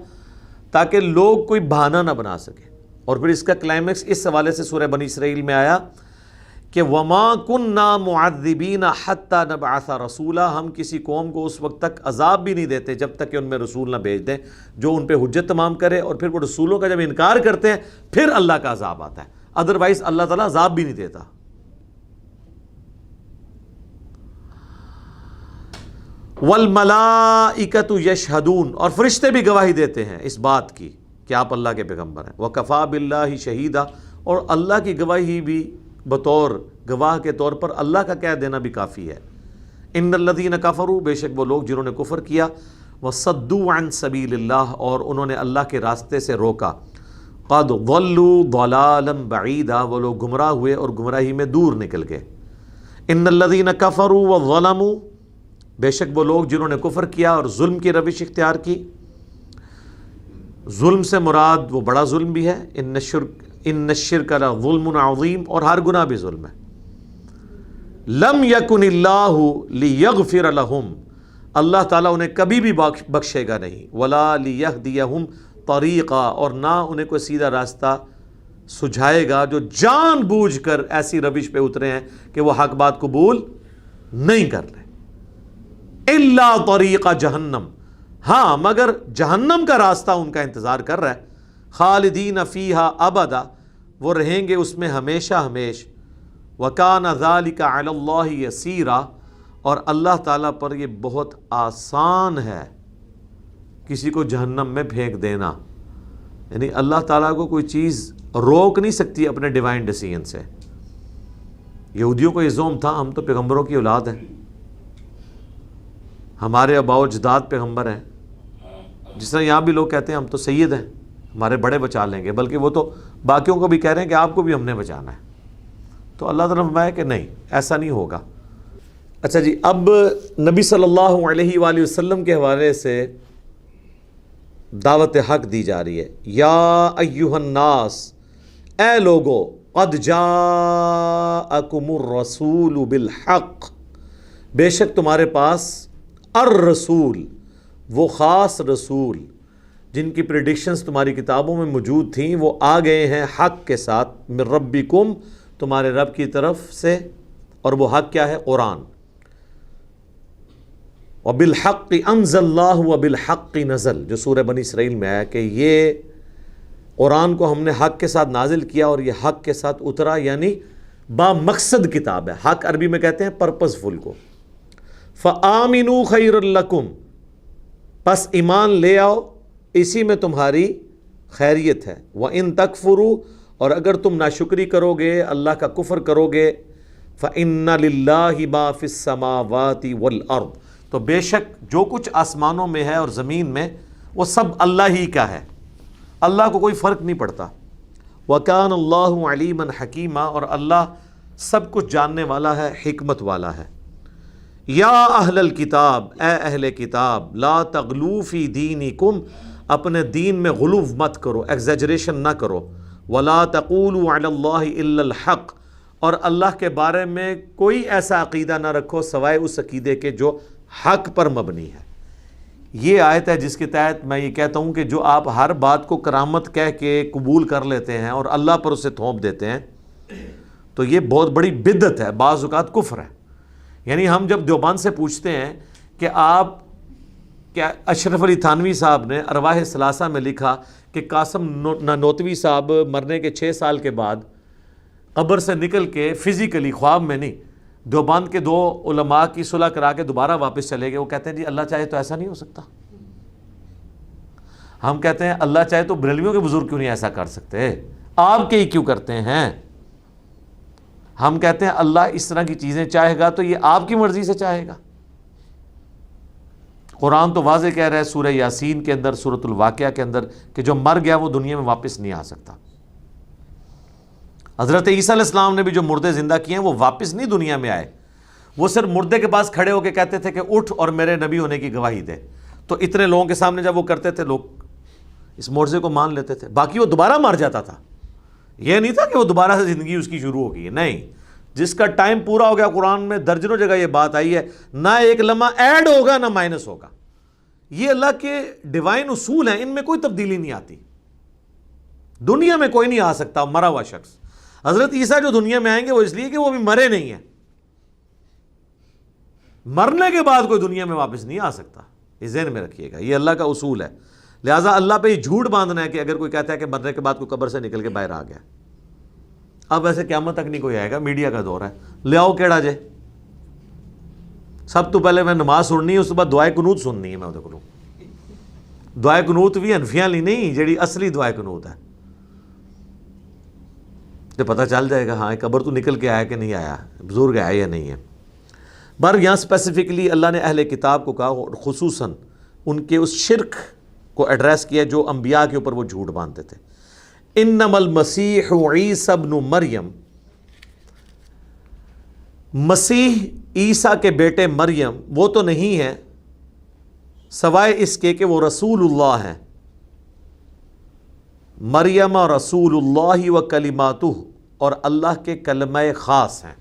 تاکہ لوگ کوئی بہانہ نہ بنا سکے، اور پھر اس کا کلائمیکس اس حوالے سے سورہ بنی اسرائیل میں آیا کہ وَمَا كُنَّا مُعَذِّبِينَ حَتَّى نَبْعَثَ رَسُولًا، ہم کسی قوم کو اس وقت تک عذاب بھی نہیں دیتے جب تک کہ ان میں رسول نہ بھیج دیں جو ان پہ حجت تمام کرے، اور پھر وہ رسولوں کا جب انکار کرتے ہیں پھر اللہ کا عذاب آتا ہے، ادروائز اللہ تعالیٰ عذاب بھی نہیں دیتا۔ وَالْمَلَائِكَةُ يَشْهَدُونَ، اور فرشتے بھی گواہی دیتے ہیں اس بات کی کہ آپ اللہ کے پیغمبر ہیں۔ وَكَفَى بِاللَّهِ شَهِيدًا، اور اللہ کی گواہی بھی بطور گواہ کے طور پر اللہ کا کہہ دینا بھی کافی ہے۔ ان الذین کفروا، بے شک وہ لوگ جنہوں نے کفر کیا، وصدوا عن سبیل اللہ، اور انہوں نے اللہ کے راستے سے روکا، قد ضلوا ضلالا بعیدا، وہ لوگ گمراہ ہوئے اور گمراہی میں دور نکل گئے۔ ان الذین کفروا وظلموا، بے شک وہ لوگ جنہوں نے کفر کیا اور ظلم کی روش اختیار کی۔ ظلم سے مراد وہ بڑا ظلم بھی ہے، ان الشرک لظلم عظیم، اور ہر گناہ بھی ظلم ہے۔ لم یکن اللہ لیغفر لہم، اللہ تعالیٰ انہیں کبھی بھی بخشے گا نہیں، ولا لیہدیہم طریقا، اور نہ انہیں کوئی سیدھا راستہ سجھائے گا جو جان بوجھ کر ایسی روش پہ اترے ہیں کہ وہ حق بات قبول نہیں کر رہے۔ الا طریق جہنم، ہاں مگر جہنم کا راستہ ان کا انتظار کر رہا ہے۔ خالدین فیہا ابدا، وہ رہیں گے اس میں ہمیشہ ہمیش۔ وکان ذلک علی اللہ یسیرا، اور اللہ تعالیٰ پر یہ بہت آسان ہے کسی کو جہنم میں پھینک دینا۔ یعنی اللہ تعالیٰ کو کوئی چیز روک نہیں سکتی اپنے ڈیوائن ڈیسیژن سے۔ یہودیوں کو یہ زوم تھا ہم تو پیغمبروں کی اولاد ہیں، ہمارے آباء و اجداد پیغمبر ہیں، جس طرح یہاں بھی لوگ کہتے ہیں ہم تو سید ہیں، ہمارے بڑے بچا لیں گے، بلکہ وہ تو باقیوں کو بھی کہہ رہے ہیں کہ آپ کو بھی ہم نے بچانا ہے۔ تو اللہ تعالیٰ نے فرمایا کہ نہیں، ایسا نہیں ہوگا۔ اچھا جی، اب نبی صلی اللہ علیہ وآلہ وسلم کے حوالے سے دعوت حق دی جا رہی ہے۔ یا ایھا الناس، اے لوگو، قد جاءکم الرسول بالحق، بے شک تمہارے پاس الرسول، وہ خاص رسول جن کی پریڈکشنز تمہاری کتابوں میں موجود تھیں، وہ آ گئے ہیں حق کے ساتھ، من ربکم، تمہارے رب کی طرف سے، اور وہ حق کیا ہے؟ قرآن۔ وبالحق انزل اللہ وبالحق نزل، جو سورہ بنی اسرائیل میں آیا کہ یہ قرآن کو ہم نے حق کے ساتھ نازل کیا اور یہ حق کے ساتھ اترا، یعنی با مقصد کتاب ہے۔ حق عربی میں کہتے ہیں پرپز فل کو۔ فآمنوا خیر لکم، پس ایمان لے آؤ، اسی میں تمہاری خیریت ہے۔ وَإِن تَكْفُرُوا، اور اگر تم ناشکری کرو گے، اللہ کا کفر کرو گے، فَإِنَّ لِلَّهِ مَا فِي السَّمَاوَاتِ وَالْأَرْضِ، تو بے شک جو کچھ آسمانوں میں ہے اور زمین میں وہ سب اللہ ہی کا ہے، اللہ کو کوئی فرق نہیں پڑتا۔ وَكَانَ اللَّهُ عَلِيمًا حَكِيمًا، اور اللہ سب کچھ جاننے والا ہے، حکمت والا ہے۔ یا اہل الکتاب، اے اہل کتاب، لا تغلو فی دینکم، اپنے دین میں غلو مت کرو، ایگزیجریشن نہ کرو۔ ولا تقولوا علی اللہ الا الحق، اور اللہ کے بارے میں کوئی ایسا عقیدہ نہ رکھو سوائے اس عقیدے کے جو حق پر مبنی ہے۔ یہ آیت ہے جس کے تحت میں یہ کہتا ہوں کہ جو آپ ہر بات کو کرامت کہہ کے قبول کر لیتے ہیں اور اللہ پر اسے تھوپ دیتے ہیں، تو یہ بہت بڑی بدعت ہے، بعض اوقات کفر ہے۔ یعنی ہم جب دیوبند سے پوچھتے ہیں کہ آپ کیا، اشرف علی تھانوی صاحب نے ارواح ثلاثہ میں لکھا کہ قاسم نانوتوی صاحب مرنے کے 6 سال کے بعد قبر سے نکل کے فزیکلی، خواب میں نہیں، دیوبند کے 2 علماء کی صلح کرا کے دوبارہ واپس چلے گئے۔ وہ کہتے ہیں جی اللہ چاہے تو ایسا نہیں ہو سکتا۔ ہم کہتے ہیں اللہ چاہے تو بریلویوں کے بزرگ کیوں نہیں ایسا کر سکتے، آپ کے ہی کیوں کرتے ہیں؟ ہم کہتے ہیں اللہ اس طرح کی چیزیں چاہے گا تو یہ آپ کی مرضی سے چاہے گا۔ قرآن تو واضح کہہ رہا ہے سورہ یاسین کے اندر، سورۃ الواقعہ کے اندر، کہ جو مر گیا وہ دنیا میں واپس نہیں آ سکتا۔ حضرت عیسیٰ علیہ السلام نے بھی جو مردے زندہ کیے ہیں وہ واپس نہیں دنیا میں آئے، وہ صرف مردے کے پاس کھڑے ہو کے کہتے تھے کہ اٹھ اور میرے نبی ہونے کی گواہی دے، تو اتنے لوگوں کے سامنے جب وہ کرتے تھے لوگ اس معجزے کو مان لیتے تھے، باقی وہ دوبارہ مر جاتا تھا۔ یہ نہیں تھا کہ وہ دوبارہ سے زندگی اس کی شروع ہو گئی ہے، نہیں، جس کا ٹائم پورا ہو گیا، قرآن میں درجنوں جگہ یہ بات آئی ہے، نہ ایک لمحہ ایڈ ہوگا نہ مائنس ہوگا۔ یہ اللہ کے ڈیوائن اصول ہیں، ان میں کوئی تبدیلی نہیں آتی۔ دنیا میں کوئی نہیں آ سکتا مرا ہوا شخص۔ حضرت عیسیٰ جو دنیا میں آئیں گے وہ اس لیے کہ وہ ابھی مرے نہیں ہیں، مرنے کے بعد کوئی دنیا میں واپس نہیں آ سکتا، یہ ذہن میں رکھیے گا، یہ اللہ کا اصول ہے۔ لہٰذا اللہ پہ یہ جھوٹ باندھنا ہے کہ اگر کوئی کہتا ہے کہ مرنے کے بعد کوئی قبر سے نکل کے باہر آ گیا۔ اب ایسے قیامت تک نہیں کوئی آئے گا، میڈیا کا دور ہے، لے آؤ کیڑا جے، سب تو پہلے میں نماز سننی ہے، اس کے بعد دعائے قنوت سننی ہے۔ میں دیکھ لوں دعائے قنوت بھی حنفیاں لی نہیں، جیڑی اصلی دعائے قنوت ہے، تو پتہ چل جائے گا ہاں قبر تو نکل کے آیا کہ نہیں آیا، بزرگ ہے یا نہیں ہے۔ بر یہاں اسپیسیفکلی اللہ نے اہل کتاب کو کہا، اور خصوصاً ان کے اس شرک کو ایڈریس کیا جو انبیاء کے اوپر وہ جھوٹ باندھتے تھے۔ انما المسیح عیسی ابن مریم، مسیح عیسیٰ کے بیٹے مریم وہ تو نہیں ہے سوائے اس کے کہ وہ رسول اللہ ہیں۔ مریم رسول اللہ و کلماتہ، اور اللہ کے کلمہ خاص ہیں۔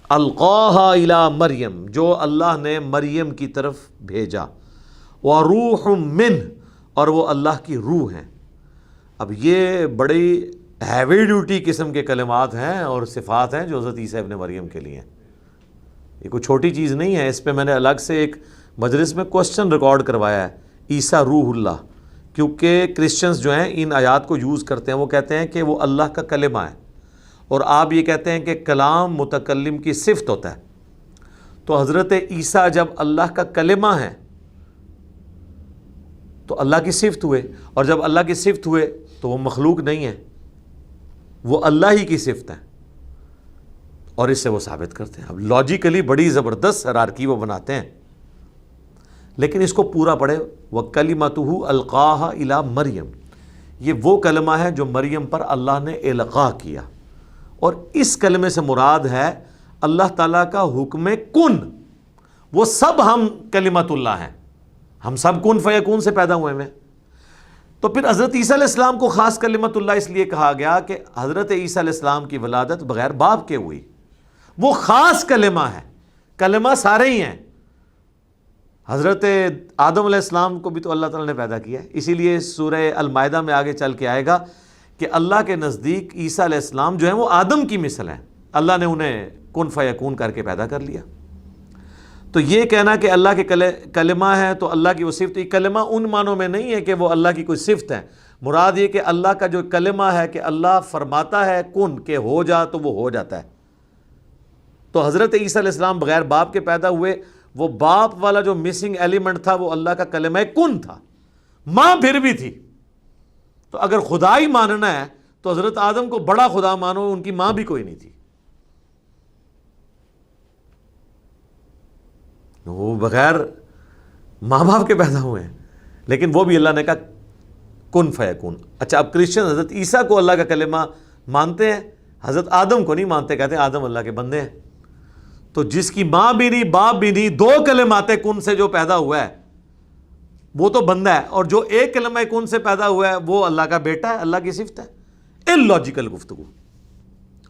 القاہا الی مریم، جو اللہ نے مریم کی طرف بھیجا۔ وروح منہ، اور وہ اللہ کی روح ہیں۔ اب یہ بڑی ہیوی ڈیوٹی قسم کے کلمات ہیں اور صفات ہیں جو حضرت عیسیٰ ابن مریم کے لیے ہیں، یہ کوئی چھوٹی چیز نہیں ہے۔ اس پہ میں نے الگ سے ایک مجلس میں کوسچن ریکارڈ کروایا ہے، عیسیٰ روح اللہ، کیونکہ کرسچنز جو ہیں ان آیات کو یوز کرتے ہیں، وہ کہتے ہیں کہ وہ اللہ کا کلمہ ہے، اور آپ یہ کہتے ہیں کہ کلام متکلم کی صفت ہوتا ہے، تو حضرت عیسیٰ جب اللہ کا کلمہ ہے تو اللہ کی صفت ہوئے، اور جب اللہ کی صفت ہوئے تو وہ مخلوق نہیں ہے، وہ اللہ ہی کی صفت ہے، اور اس سے وہ ثابت کرتے ہیں۔ اب لاجیکلی بڑی زبردست ہیرارکی وہ بناتے ہیں، لیکن اس کو پورا پڑھے، وَكَلِمَتُهُ أَلْقَاهَا إِلَى مریم، یہ وہ کلمہ ہے جو مریم پر اللہ نے القاء کیا، اور اس کلمے سے مراد ہے اللہ تعالیٰ کا حکم کن۔ وہ سب ہم کلمت اللہ ہیں، ہم سب کن فیکون سے پیدا ہوئے ہیں۔ تو پھر حضرت عیسیٰ علیہ السلام کو خاص کلمت اللہ اس لیے کہا گیا کہ حضرت عیسیٰ علیہ السلام کی ولادت بغیر باپ کے ہوئی، وہ خاص کلمہ ہے، کلمہ سارے ہی ہیں۔ حضرت آدم علیہ السلام کو بھی تو اللہ تعالیٰ نے پیدا کیا ہے، اسی لیے سورہ المائدہ میں آگے چل کے آئے گا کہ اللہ کے نزدیک عیسیٰ علیہ السلام جو ہیں وہ آدم کی مثل ہیں، اللہ نے انہیں کن فیکون کر کے پیدا کر لیا۔ تو یہ کہنا کہ اللہ کے کلمہ ہے تو اللہ کی وہ صفت، یہ کلمہ ان معنوں میں نہیں ہے کہ وہ اللہ کی کوئی صفت ہے، مراد یہ کہ اللہ کا جو کلمہ ہے کہ اللہ فرماتا ہے کن کہ ہو جا تو وہ ہو جاتا ہے۔ تو حضرت عیسیٰ علیہ السلام بغیر باپ کے پیدا ہوئے، وہ باپ والا جو مسنگ ایلیمنٹ تھا وہ اللہ کا کلمہ کن تھا، ماں پھر بھی تھی۔ تو اگر خدا ہی ماننا ہے تو حضرت آدم کو بڑا خدا مانو، ان کی ماں بھی کوئی نہیں تھی، وہ بغیر ماں باپ کے پیدا ہوئے ہیں، لیکن وہ بھی اللہ نے کہا کن فیکون۔ اچھا، اب کرسچن حضرت عیسیٰ کو اللہ کا کلمہ مانتے ہیں، حضرت آدم کو نہیں مانتے، کہتے ہیں آدم اللہ کے بندے ہیں۔ تو جس کی ماں بھی نہیں باپ بھی نہیں، دو کلمات کن سے جو پیدا ہوا ہے وہ تو بندہ ہے، اور جو ایک کلمہ کن سے پیدا ہوا ہے وہ اللہ کا بیٹا ہے، اللہ کی صفت ہے۔ اللاجیکل گفتگو۔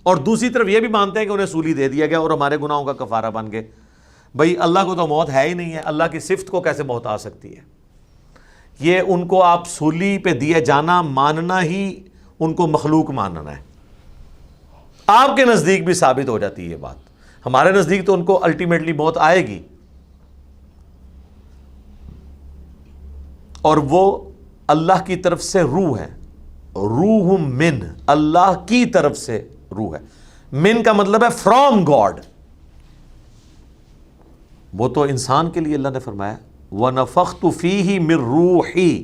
اور دوسری طرف یہ بھی مانتے ہیں کہ انہیں سولی دے دیا گیا اور ہمارے گناہوں کا کفارہ بن گئے۔ بھئی اللہ کو تو موت ہے ہی نہیں ہے، اللہ کی صفت کو کیسے موت آ سکتی ہے؟ یہ ان کو آپ سولی پہ دیے جانا ماننا ہی ان کو مخلوق ماننا ہے۔ آپ کے نزدیک بھی ثابت ہو جاتی ہے یہ بات، ہمارے نزدیک تو ان کو الٹیمیٹلی موت آئے گی، اور وہ اللہ کی طرف سے روح ہے، روح من، اللہ کی طرف سے روح ہے۔ من کا مطلب ہے فرام گاڈ، وہ تو انسان کے لیے اللہ نے فرمایا وَنَفَخْتُ فِيهِ مِن رُوحِي،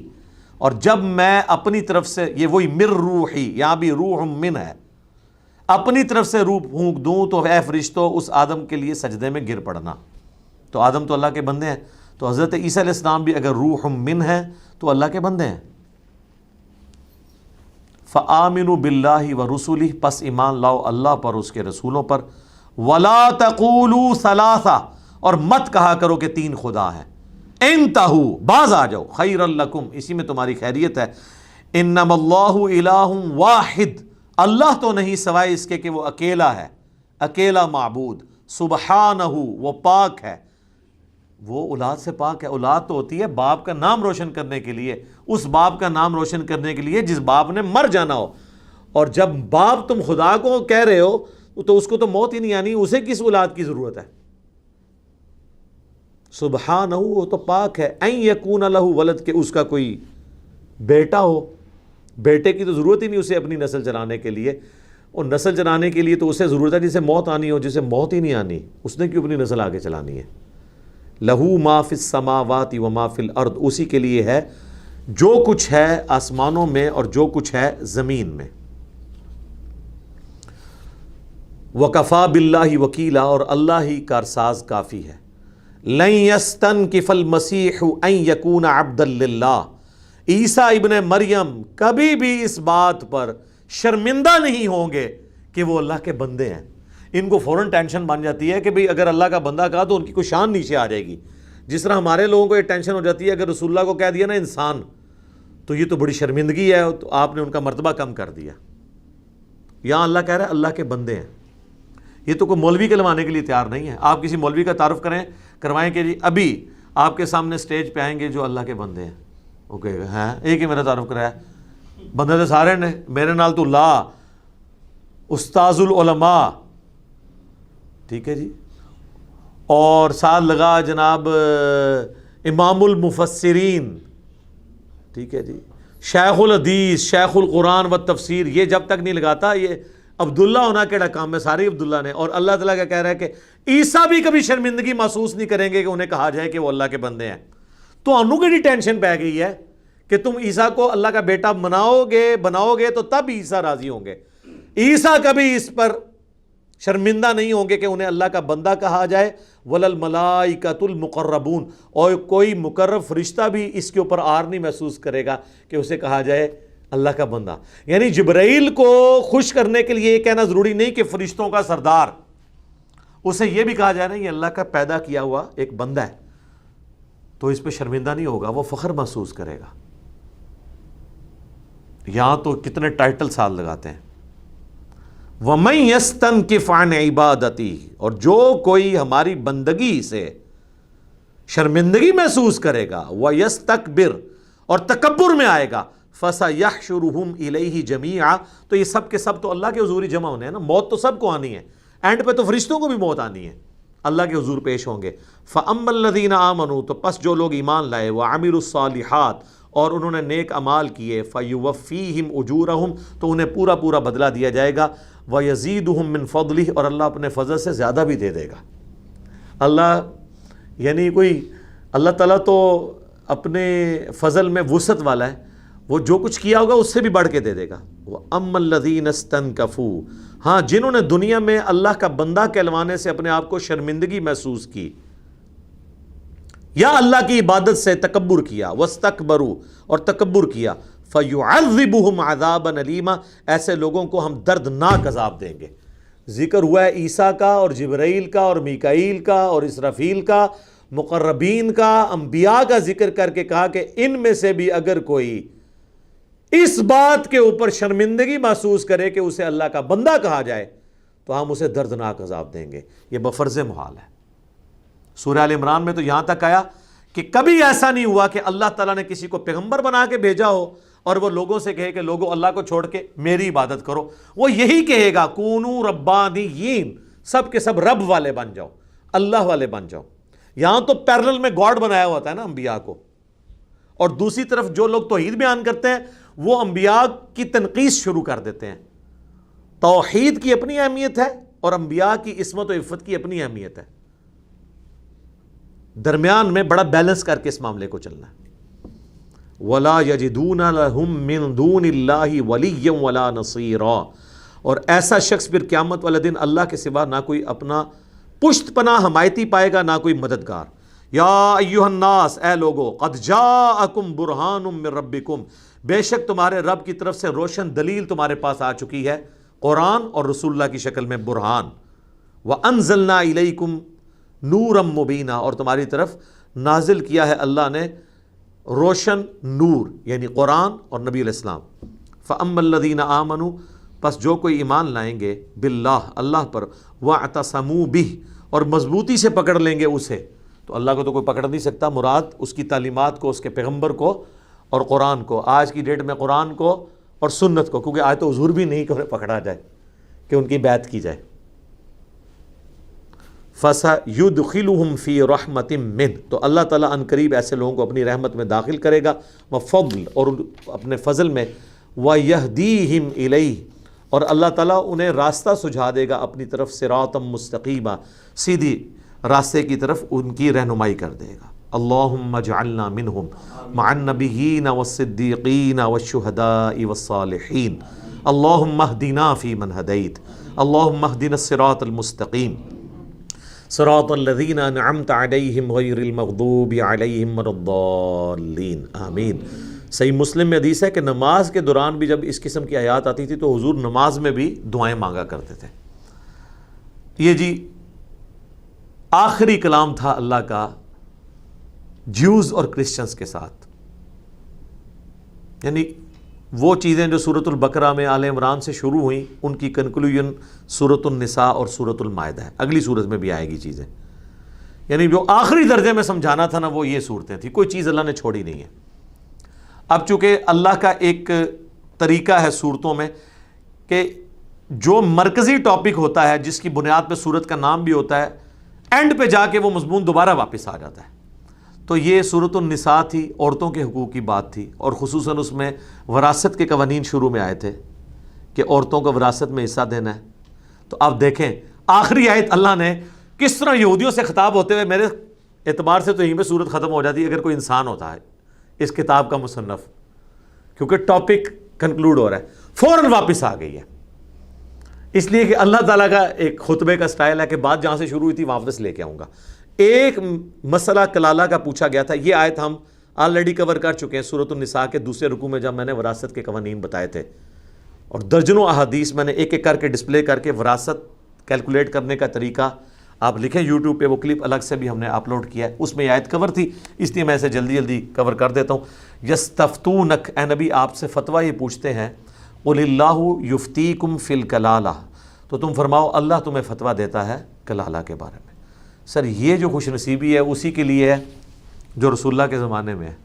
اور جب میں اپنی طرف سے، یہ وہی مِن رُوحِي، یہاں بھی روح من ہے، اپنی طرف سے روح پھونک دوں تو اے فرشتوں اس آدم کے لیے سجدے میں گر پڑنا۔ تو آدم تو اللہ کے بندے ہیں، تو حضرت عیسیٰ علیہ السلام بھی اگر روح من ہے تو اللہ کے بندے ہیں۔ فَآمِنُوا بِاللَّهِ وَرُسُلِهِ، پس ایمان لاؤ اللہ پر، اس کے رسولوں پر۔ وَلَا تَقُولُوا ثَلَاثَةً، اور مت کہا کرو کہ تین خدا ہے۔ انتہوا، باز آ جاؤ، خیر لکم، اسی میں تمہاری خیریت ہے۔ انما اللہ الہ واحد، اللہ تو نہیں سوائے اس کے کہ وہ اکیلا ہے، اکیلا معبود۔ سبحانہ، وہ پاک ہے، وہ اولاد سے پاک ہے۔ اولاد تو ہوتی ہے باپ کا نام روشن کرنے کے لیے، اس باپ کا نام روشن کرنے کے لیے جس باپ نے مر جانا ہو، اور جب باپ تم خدا کو کہہ رہے ہو تو اس کو تو موت ہی نہیں آنی، اسے کس اولاد کی ضرورت ہے؟ سبحانہ، وہ تو پاک ہے۔ ان یکون لہ ولد، کہ اس کا کوئی بیٹا ہو، بیٹے کی تو ضرورت ہی نہیں اسے اپنی نسل چلانے کے لیے، اور نسل چلانے کے لیے تو اسے ضرورت ہے جسے موت آنی ہو، جسے موت ہی نہیں آنی، اس نے کیوں اپنی نسل آگے چلانی ہے؟ لہو ما فی السماوات و ما فی الارض، اسی کے لیے ہے جو کچھ ہے آسمانوں میں اور جو کچھ ہے زمین میں۔ وکفا باللہ وکیلا، اور اللہ ہی کارساز کافی ہے۔ لن یستنکف المسیح ان یکون عبدا للہ، عیسیٰ ابن مریم کبھی بھی اس بات پر شرمندہ نہیں ہوں گے کہ وہ اللہ کے بندے ہیں۔ ان کو فوراً ٹینشن بن جاتی ہے کہ بھئی اگر اللہ کا بندہ کہا تو ان کی کوئی شان نیچے آ جائے گی، جس طرح ہمارے لوگوں کو یہ ٹینشن ہو جاتی ہے اگر رسول اللہ کو کہہ دیا نا انسان، تو یہ تو بڑی شرمندگی ہے، تو آپ نے ان کا مرتبہ کم کر دیا۔ یہاں اللہ کہہ رہا ہے اللہ کے بندے ہیں، یہ تو کوئی مولوی کہلوانے کے لیے تیار نہیں ہے۔ آپ کسی مولوی کا تعارف کروائیں کہ جی ابھی آپ کے سامنے سٹیج پہ آئیں گے جو اللہ کے بندے ہیں، وہ کہے گا ہاں ایک ہی میرا تعارف کرایا، بندے تو سارے نے، میرے نال تو لا استاذ العلماء، ٹھیک ہے جی، اور ساتھ لگا جناب امام المفسرین، ٹھیک ہے جی، شیخ الحدیث، شیخ القرآن و تفسیر، یہ جب تک نہیں لگاتا یہ عبداللہ ہونا کیڑا کام ہے، سارے عبداللہ نے۔ اور اللہ تعالیٰ کا کہہ رہا ہے کہ عیسیٰ بھی کبھی شرمندگی محسوس نہیں کریں گے کہ انہیں کہا جائے کہ وہ اللہ کے بندے ہیں۔ تو انہوں کی ٹینشن پہ گئی ہے کہ تم عیسیٰ کو اللہ کا بیٹا بناؤ گے تو تب عیسیٰ راضی ہوں گے۔ عیسیٰ کبھی اس پر شرمندہ نہیں ہوں گے کہ انہیں اللہ کا بندہ کہا جائے، وَلَا الْمَلَائِكَةُ الْمُقَرَّبُونَ، اور کوئی مقرب فرشتہ بھی اس کے اوپر آر نہیں محسوس کرے گا کہ اسے کہا جائے اللہ کا بندہ۔ یعنی جبرائیل کو خوش کرنے کے لیے یہ کہنا ضروری نہیں کہ فرشتوں کا سردار، اسے یہ بھی کہا جائے نا یہ اللہ کا پیدا کیا ہوا ایک بندہ ہے، تو اس پہ شرمندہ نہیں ہوگا، وہ فخر محسوس کرے گا۔ یہاں تو کتنے ٹائٹل ساتھ لگاتے ہیں، وَمَن يَسْتَنْكِفْ عَنْ عِبَادَتِهِ، اور جو کوئی ہماری بندگی سے شرمندگی محسوس کرے گا، وَيَسْتَكْبِرْ، اور تکبر میں آئے گا، فَسَيَحْشُرُهُمْ إِلَيْهِ جَمِيعًا، تو یہ سب کے سب تو اللہ کے حضور ہی جمع ہونے ہیں نا، موت تو سب کو آنی ہے، اینڈ پہ تو فرشتوں کو بھی موت آنی ہے، اللہ کے حضور پیش ہوں گے۔ فَأَمَّا الَّذِينَ آمَنُوا، تو پس جو لوگ ایمان لائے، وَعَمِلُوا الصَّالِحَاتِ، اور انہوں نے نیک اعمال کیے، فَيُوَفِّيهِمْ أُجُورَهُمْ، تو انہیں پورا پورا بدلہ دیا جائے گا، وَيَزِيدُهُمْ مِنْ فَضْلِهِ، اور اللہ اپنے فضل سے زیادہ بھی دے دے گا۔ اللہ یعنی کوئی اللہ تعالیٰ تو اپنے فضل میں وسعت والا ہے، وہ جو کچھ کیا ہوگا اس سے بھی بڑھ کے دے دے گا۔ وَأَمَّا الَّذِينَ اسْتَنْكَفُوا، ہاں جنہوں نے دنیا میں اللہ کا بندہ کہلوانے سے اپنے آپ کو شرمندگی محسوس کی یا اللہ کی عبادت سے تکبر کیا، وَاسْتَكْبَرُوا، اور تکبر کیا، فَيُعَذِّبُهُمْ عَذَابًا أَلِيمًا، ایسے لوگوں کو ہم دردناک عذاب دیں گے۔ ذکر ہوا ہے عیسیٰ کا اور جبرائیل کا اور میکائیل کا اور اسرافیل کا، مقربین کا، انبیاء کا ذکر کر کے کہا کہ ان میں سے بھی اگر کوئی اس بات کے اوپر شرمندگی محسوس کرے کہ اسے اللہ کا بندہ کہا جائے تو ہم اسے دردناک عذاب دیں گے۔ یہ بفرض محال ہے۔ سورہ آل عمران میں تو یہاں تک آیا کہ کبھی ایسا نہیں ہوا کہ اللہ تعالیٰ نے کسی کو پیغمبر بنا کے بھیجا ہو اور وہ لوگوں سے کہے کہ لوگوں اللہ کو چھوڑ کے میری عبادت کرو، وہ یہی کہے گا کونو ربانیین، سب کے سب رب والے بن جاؤ، اللہ والے بن جاؤ۔ یہاں تو پیرلل میں گاڈ بنایا ہوتا ہے نا انبیاء کو، اور دوسری طرف جو لوگ توحید بیان کرتے ہیں وہ انبیاء کی تنقیص شروع کر دیتے ہیں۔ توحید کی اپنی اہمیت ہے اور انبیاء کی عصمت و عفت کی اپنی اہمیت ہے، درمیان میں بڑا بیلنس کر کے اس معاملے کو چلنا ہے۔ وَلَا يَجِدُونَ لَهُم مِّن دُونِ اللَّهِ وَلِيًّا وَلَا نَصِيرًا، اور ایسا شخص پھر قیامت والے دن اللہ کے سوا نہ کوئی اپنا پشت پناہ حمایتی پائے گا، نہ کوئی مددگار۔ یا ایھا الناس، اے لوگو، قد جاءکم برہان من ربکم، بے شک تمہارے رب کی طرف سے روشن دلیل تمہارے پاس آ چکی ہے، قرآن اور رسول اللہ کی شکل میں برہان۔ وَأَنزَلْنَا إِلَيْكُمْ نُورًا مُبِينًا، اور تمہاری طرف نازل کیا ہے اللہ نے روشن نور، یعنی قرآن اور نبی علیہ السلام۔ فَأَمَّا الَّذِينَ آمَنُوا، پس جو کوئی ایمان لائیں گے باللہ، اللہ پر، وَاعْتَصَمُوا بِهِ، اور مضبوطی سے پکڑ لیں گے اسے، تو اللہ کو تو کوئی پکڑ نہیں سکتا، مراد اس کی تعلیمات کو، اس کے پیغمبر کو اور قرآن کو، آج کی ڈیٹ میں قرآن کو اور سنت کو، کیونکہ آج تو حضور بھی نہیں پکڑا جائے کہ ان کی بیعت کی جائے۔ فَسَيُدْخِلُهُمْ فِي رَحْمَةٍ مِّنْهُ، تو اللہ تعالیٰ ان قریب ایسے لوگوں کو اپنی رحمت میں داخل کرے گا، وَفَضْلٍ، اور اپنے فضل میں، وَيَهْدِيهِمْ إِلَيْهِ، اور اللہ تعالیٰ انہیں راستہ سجھا دے گا اپنی طرف، صراطًا مستقیما، سیدھی راستے کی طرف ان کی رہنمائی کر دے گا۔ اللہم اجعلنا منہم مع النبیین والصدیقین والشہداء والصالحین، اللہم اہدنا فی من ہدیت، اللہم اہدنا الصراط المستقیم، صراط الذین انعمت علیہم غیر المغضوب علیہم ولا الضالین، آمین۔ صحیح مسلم میں حدیث ہے کہ نماز کے دوران بھی جب اس قسم کی آیات آتی تھی تو حضور نماز میں بھی دعائیں مانگا کرتے تھے۔ یہ جی آخری کلام تھا اللہ کا جیوز اور کرسچنز کے ساتھ، یعنی وہ چیزیں جو سورۃ البقرہ میں آل عمران سے شروع ہوئیں ان کی کنکلوژن سورۃ النساء اور سورۃ المائدہ ہے، اگلی سورت میں بھی آئے گی چیزیں، یعنی جو آخری درجے میں سمجھانا تھا نا وہ یہ صورتیں تھیں، کوئی چیز اللہ نے چھوڑی نہیں ہے۔ اب چونکہ اللہ کا ایک طریقہ ہے صورتوں میں کہ جو مرکزی ٹاپک ہوتا ہے جس کی بنیاد پہ صورت کا نام بھی ہوتا ہے، اینڈ پہ جا کے وہ مضمون دوبارہ واپس آ جاتا ہے۔ تو یہ سورۃ النساء تھی، عورتوں کے حقوق کی بات تھی، اور خصوصاً اس میں وراثت کے قوانین شروع میں آئے تھے کہ عورتوں کو وراثت میں حصہ دینا ہے۔ تو آپ دیکھیں آخری آیت اللہ نے کس طرح یہودیوں سے خطاب ہوتے ہوئے، میرے اعتبار سے تو یہیں پہ سورت ختم ہو جاتی ہے اگر کوئی انسان ہوتا ہے اس کتاب کا مصنف، کیونکہ ٹاپک کنکلوڈ ہو رہا ہے، فوراً واپس آ گئی ہے اس لیے کہ اللہ تعالیٰ کا ایک خطبے کا سٹائل ہے کہ بات جہاں سے شروع ہوئی تھی واپس لے کے آؤں گا. ایک مسئلہ کلالہ کا پوچھا گیا تھا. یہ آیت ہم آلریڈی کور کر چکے ہیں سورۃ النساء کے دوسرے رکوع میں، جب میں نے وراثت کے قوانین بتائے تھے، اور درجنوں احادیث میں نے ایک ایک کر کے ڈسپلے کر کے وراثت کیلکولیٹ کرنے کا طریقہ آپ لکھیں یوٹیوب پہ، وہ کلپ الگ سے بھی ہم نے اپلوڈ کیا ہے، اس میں یہ آیت کور تھی، اس لیے میں اسے جلدی جلدی کور کر دیتا ہوں. یستفتونک، اے نبی آپ سے فتویٰ یہ پوچھتے ہیں، قل اللہ یفتیکم فی الکلالہ، تو تم فرماؤ اللہ تمہیں فتویٰ دیتا ہے کلالہ کے بارے میں. سر یہ جو خوش نصیبی ہے اسی کے لیے ہے جو رسول اللہ کے زمانے میں ہے،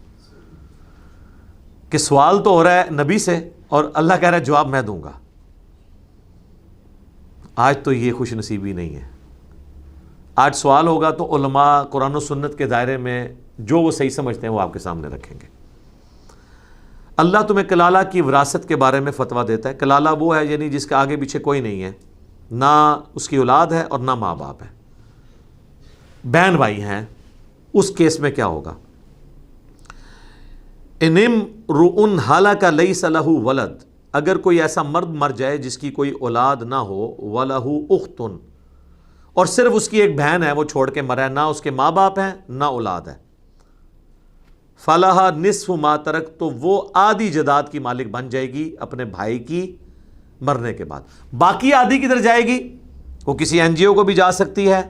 کہ سوال تو ہو رہا ہے نبی سے اور اللہ کہہ رہا ہے جواب میں دوں گا. آج تو یہ خوش نصیبی نہیں ہے. آج سوال ہوگا تو علماء قرآن و سنت کے دائرے میں جو وہ صحیح سمجھتے ہیں وہ آپ کے سامنے رکھیں گے. اللہ تمہیں کلالہ کی وراثت کے بارے میں فتویٰ دیتا ہے. کلالہ وہ ہے یعنی جس کے آگے پیچھے کوئی نہیں ہے، نہ اس کی اولاد ہے اور نہ ماں باپ ہے، بہن بھائی ہیں. اس کیس میں کیا ہوگا؟ ان امرؤ ہلک لیس لہ ولد، اگر کوئی ایسا مرد مر جائے جس کی کوئی اولاد نہ ہو، ولہ اخت، اور صرف اس کی ایک بہن ہے وہ چھوڑ کے مرا ہے، نہ اس کے ماں باپ ہیں نہ اولاد ہے، فلہا نصف ما ترک، تو وہ آدھی جائیداد کی مالک بن جائے گی اپنے بھائی کی مرنے کے بعد. باقی آدھی کدھر جائے گی؟ وہ کسی این جی او کو بھی جا سکتی ہے،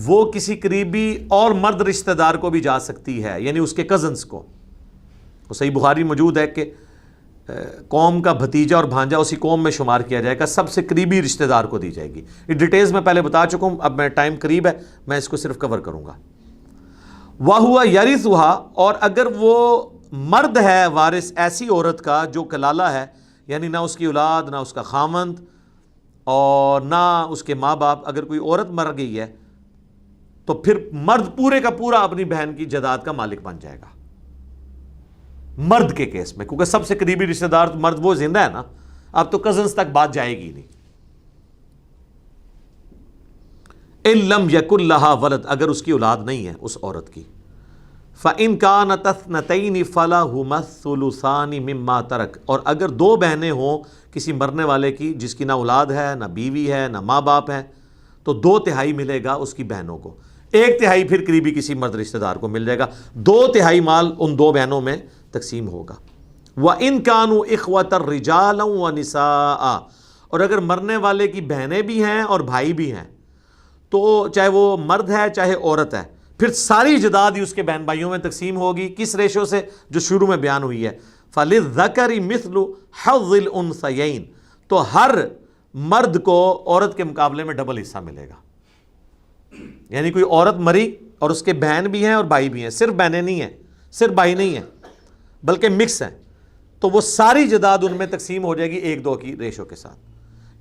وہ کسی قریبی اور مرد رشتہ دار کو بھی جا سکتی ہے، یعنی اس کے کزنز کو. وہ صحیح بخاری موجود ہے کہ قوم کا بھتیجا اور بھانجا اسی قوم میں شمار کیا جائے گا، سب سے قریبی رشتہ دار کو دی جائے گی. یہ ڈیٹیلز میں پہلے بتا چکا ہوں، اب میں ٹائم قریب ہے میں اس کو صرف کور کروں گا. وَهُوَ يَرِثُهَا، اور اگر وہ مرد ہے وارث ایسی عورت کا جو کلالہ ہے، یعنی نہ اس کی اولاد نہ اس کا خامند اور نہ اس کے ماں باپ، اگر کوئی عورت مر گئی ہے تو پھر مرد پورے کا پورا اپنی بہن کی جائیداد کا مالک بن جائے گا مرد کے کیس میں، کیونکہ سب سے قریبی رشتہ دار مرد وہ زندہ ہے نا، اب تو کزنز تک بات جائے گی نہیں. ان لم یکن لہا ولد، اگر اس کی اولاد نہیں ہے اس عورت کی، فإن كانت اثنتین فلہما الثلثان مما ترک، اور اگر دو بہنیں ہوں کسی مرنے والے کی جس کی نہ اولاد ہے نہ بیوی ہے نہ ماں باپ ہیں، تو 2/3 ملے گا اس کی بہنوں کو، 1/3 پھر قریبی کسی مرد رشتہ دار کو مل جائے گا، 2/3 مال ان دو بہنوں میں تقسیم ہوگا. وَإِن كَانُوا إِخْوَةً رِجَالًا وَنِسَاءً، اور اگر مرنے والے کی بہنیں بھی ہیں اور بھائی بھی ہیں، تو چاہے وہ مرد ہے چاہے عورت ہے، پھر ساری جائیداد ہی اس کے بہن بھائیوں میں تقسیم ہوگی. کس ریشو سے؟ جو شروع میں بیان ہوئی ہے، فَلِلذَّكَرِ مِثْلُ حَظِّ الْأُنثَيَيْنِ، تو ہر مرد کو عورت کے مقابلے میں ڈبل حصہ ملے گا. یعنی کوئی عورت مری اور اس کے بہن بھی ہیں اور بھائی بھی ہیں، صرف بہنیں نہیں ہیں، صرف بھائی نہیں ہیں، بلکہ مکس ہیں، تو وہ ساری جائیداد ان میں تقسیم ہو جائے گی 1-2 کی ریشو کے ساتھ.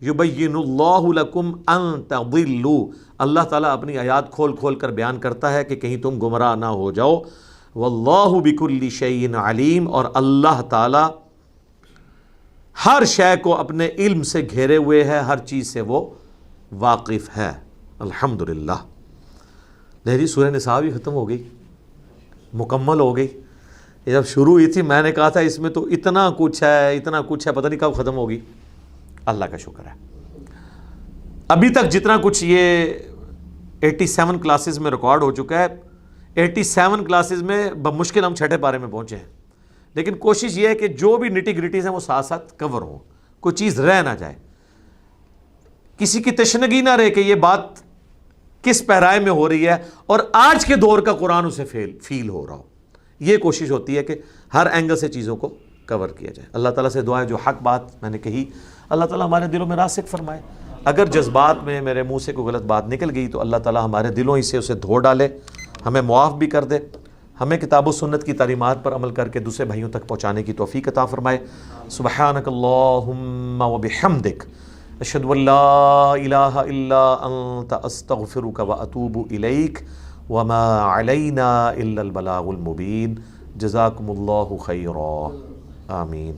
یبین اللہ لکم ان تضلوا، اللہ تعالیٰ اپنی آیات کھول کھول کر بیان کرتا ہے کہ کہیں تم گمراہ نہ ہو جاؤ. واللہ بکل شیء علیم، اور اللہ تعالیٰ ہر شے کو اپنے علم سے گھیرے ہوئے ہے، ہر چیز سے وہ واقف ہے. الحمدللہ. لہری سورہ نساء بھی ختم ہو گئی، مکمل ہو گئی. یہ جب شروع ہوئی تھی میں نے کہا تھا اس میں تو اتنا کچھ ہے اتنا کچھ ہے، پتہ نہیں کب ختم ہوگی. اللہ کا شکر ہے ابھی تک جتنا کچھ یہ 87 کلاسز میں ریکارڈ ہو چکا ہے، 87 کلاسز میں بمشکل ہم 6 پارے میں پہنچے ہیں. لیکن کوشش یہ ہے کہ جو بھی نٹی گریٹیز ہیں وہ ساتھ ساتھ کور ہوں، کوئی چیز رہ نہ جائے، کسی کی تشنگی نہ رہے کہ یہ بات کس پیرائے میں ہو رہی ہے اور آج کے دور کا قرآن اسے فیل ہو رہا ہو. یہ کوشش ہوتی ہے کہ ہر اینگل سے چیزوں کو کور کیا جائے. اللہ تعالیٰ سے دعا ہے جو حق بات میں نے کہی اللہ تعالیٰ ہمارے دلوں میں راسخ فرمائے. اگر جذبات میں میرے منہ سے کوئی غلط بات نکل گئی تو اللہ تعالیٰ ہمارے دلوں ہی سے اسے دھو ڈالے، ہمیں معاف بھی کر دے، ہمیں کتاب و سنت کی تعلیمات پر عمل کر کے دوسرے بھائیوں تک پہنچانے کی توفیق عطا فرمائے. سبحانک اللہم و بحمدک، اشہد ان لا الہ الا انت، استغفرک و اتوب الیک، وما علینا الا البلاغ المبین. جزاکم اللہ خیرا. آمین.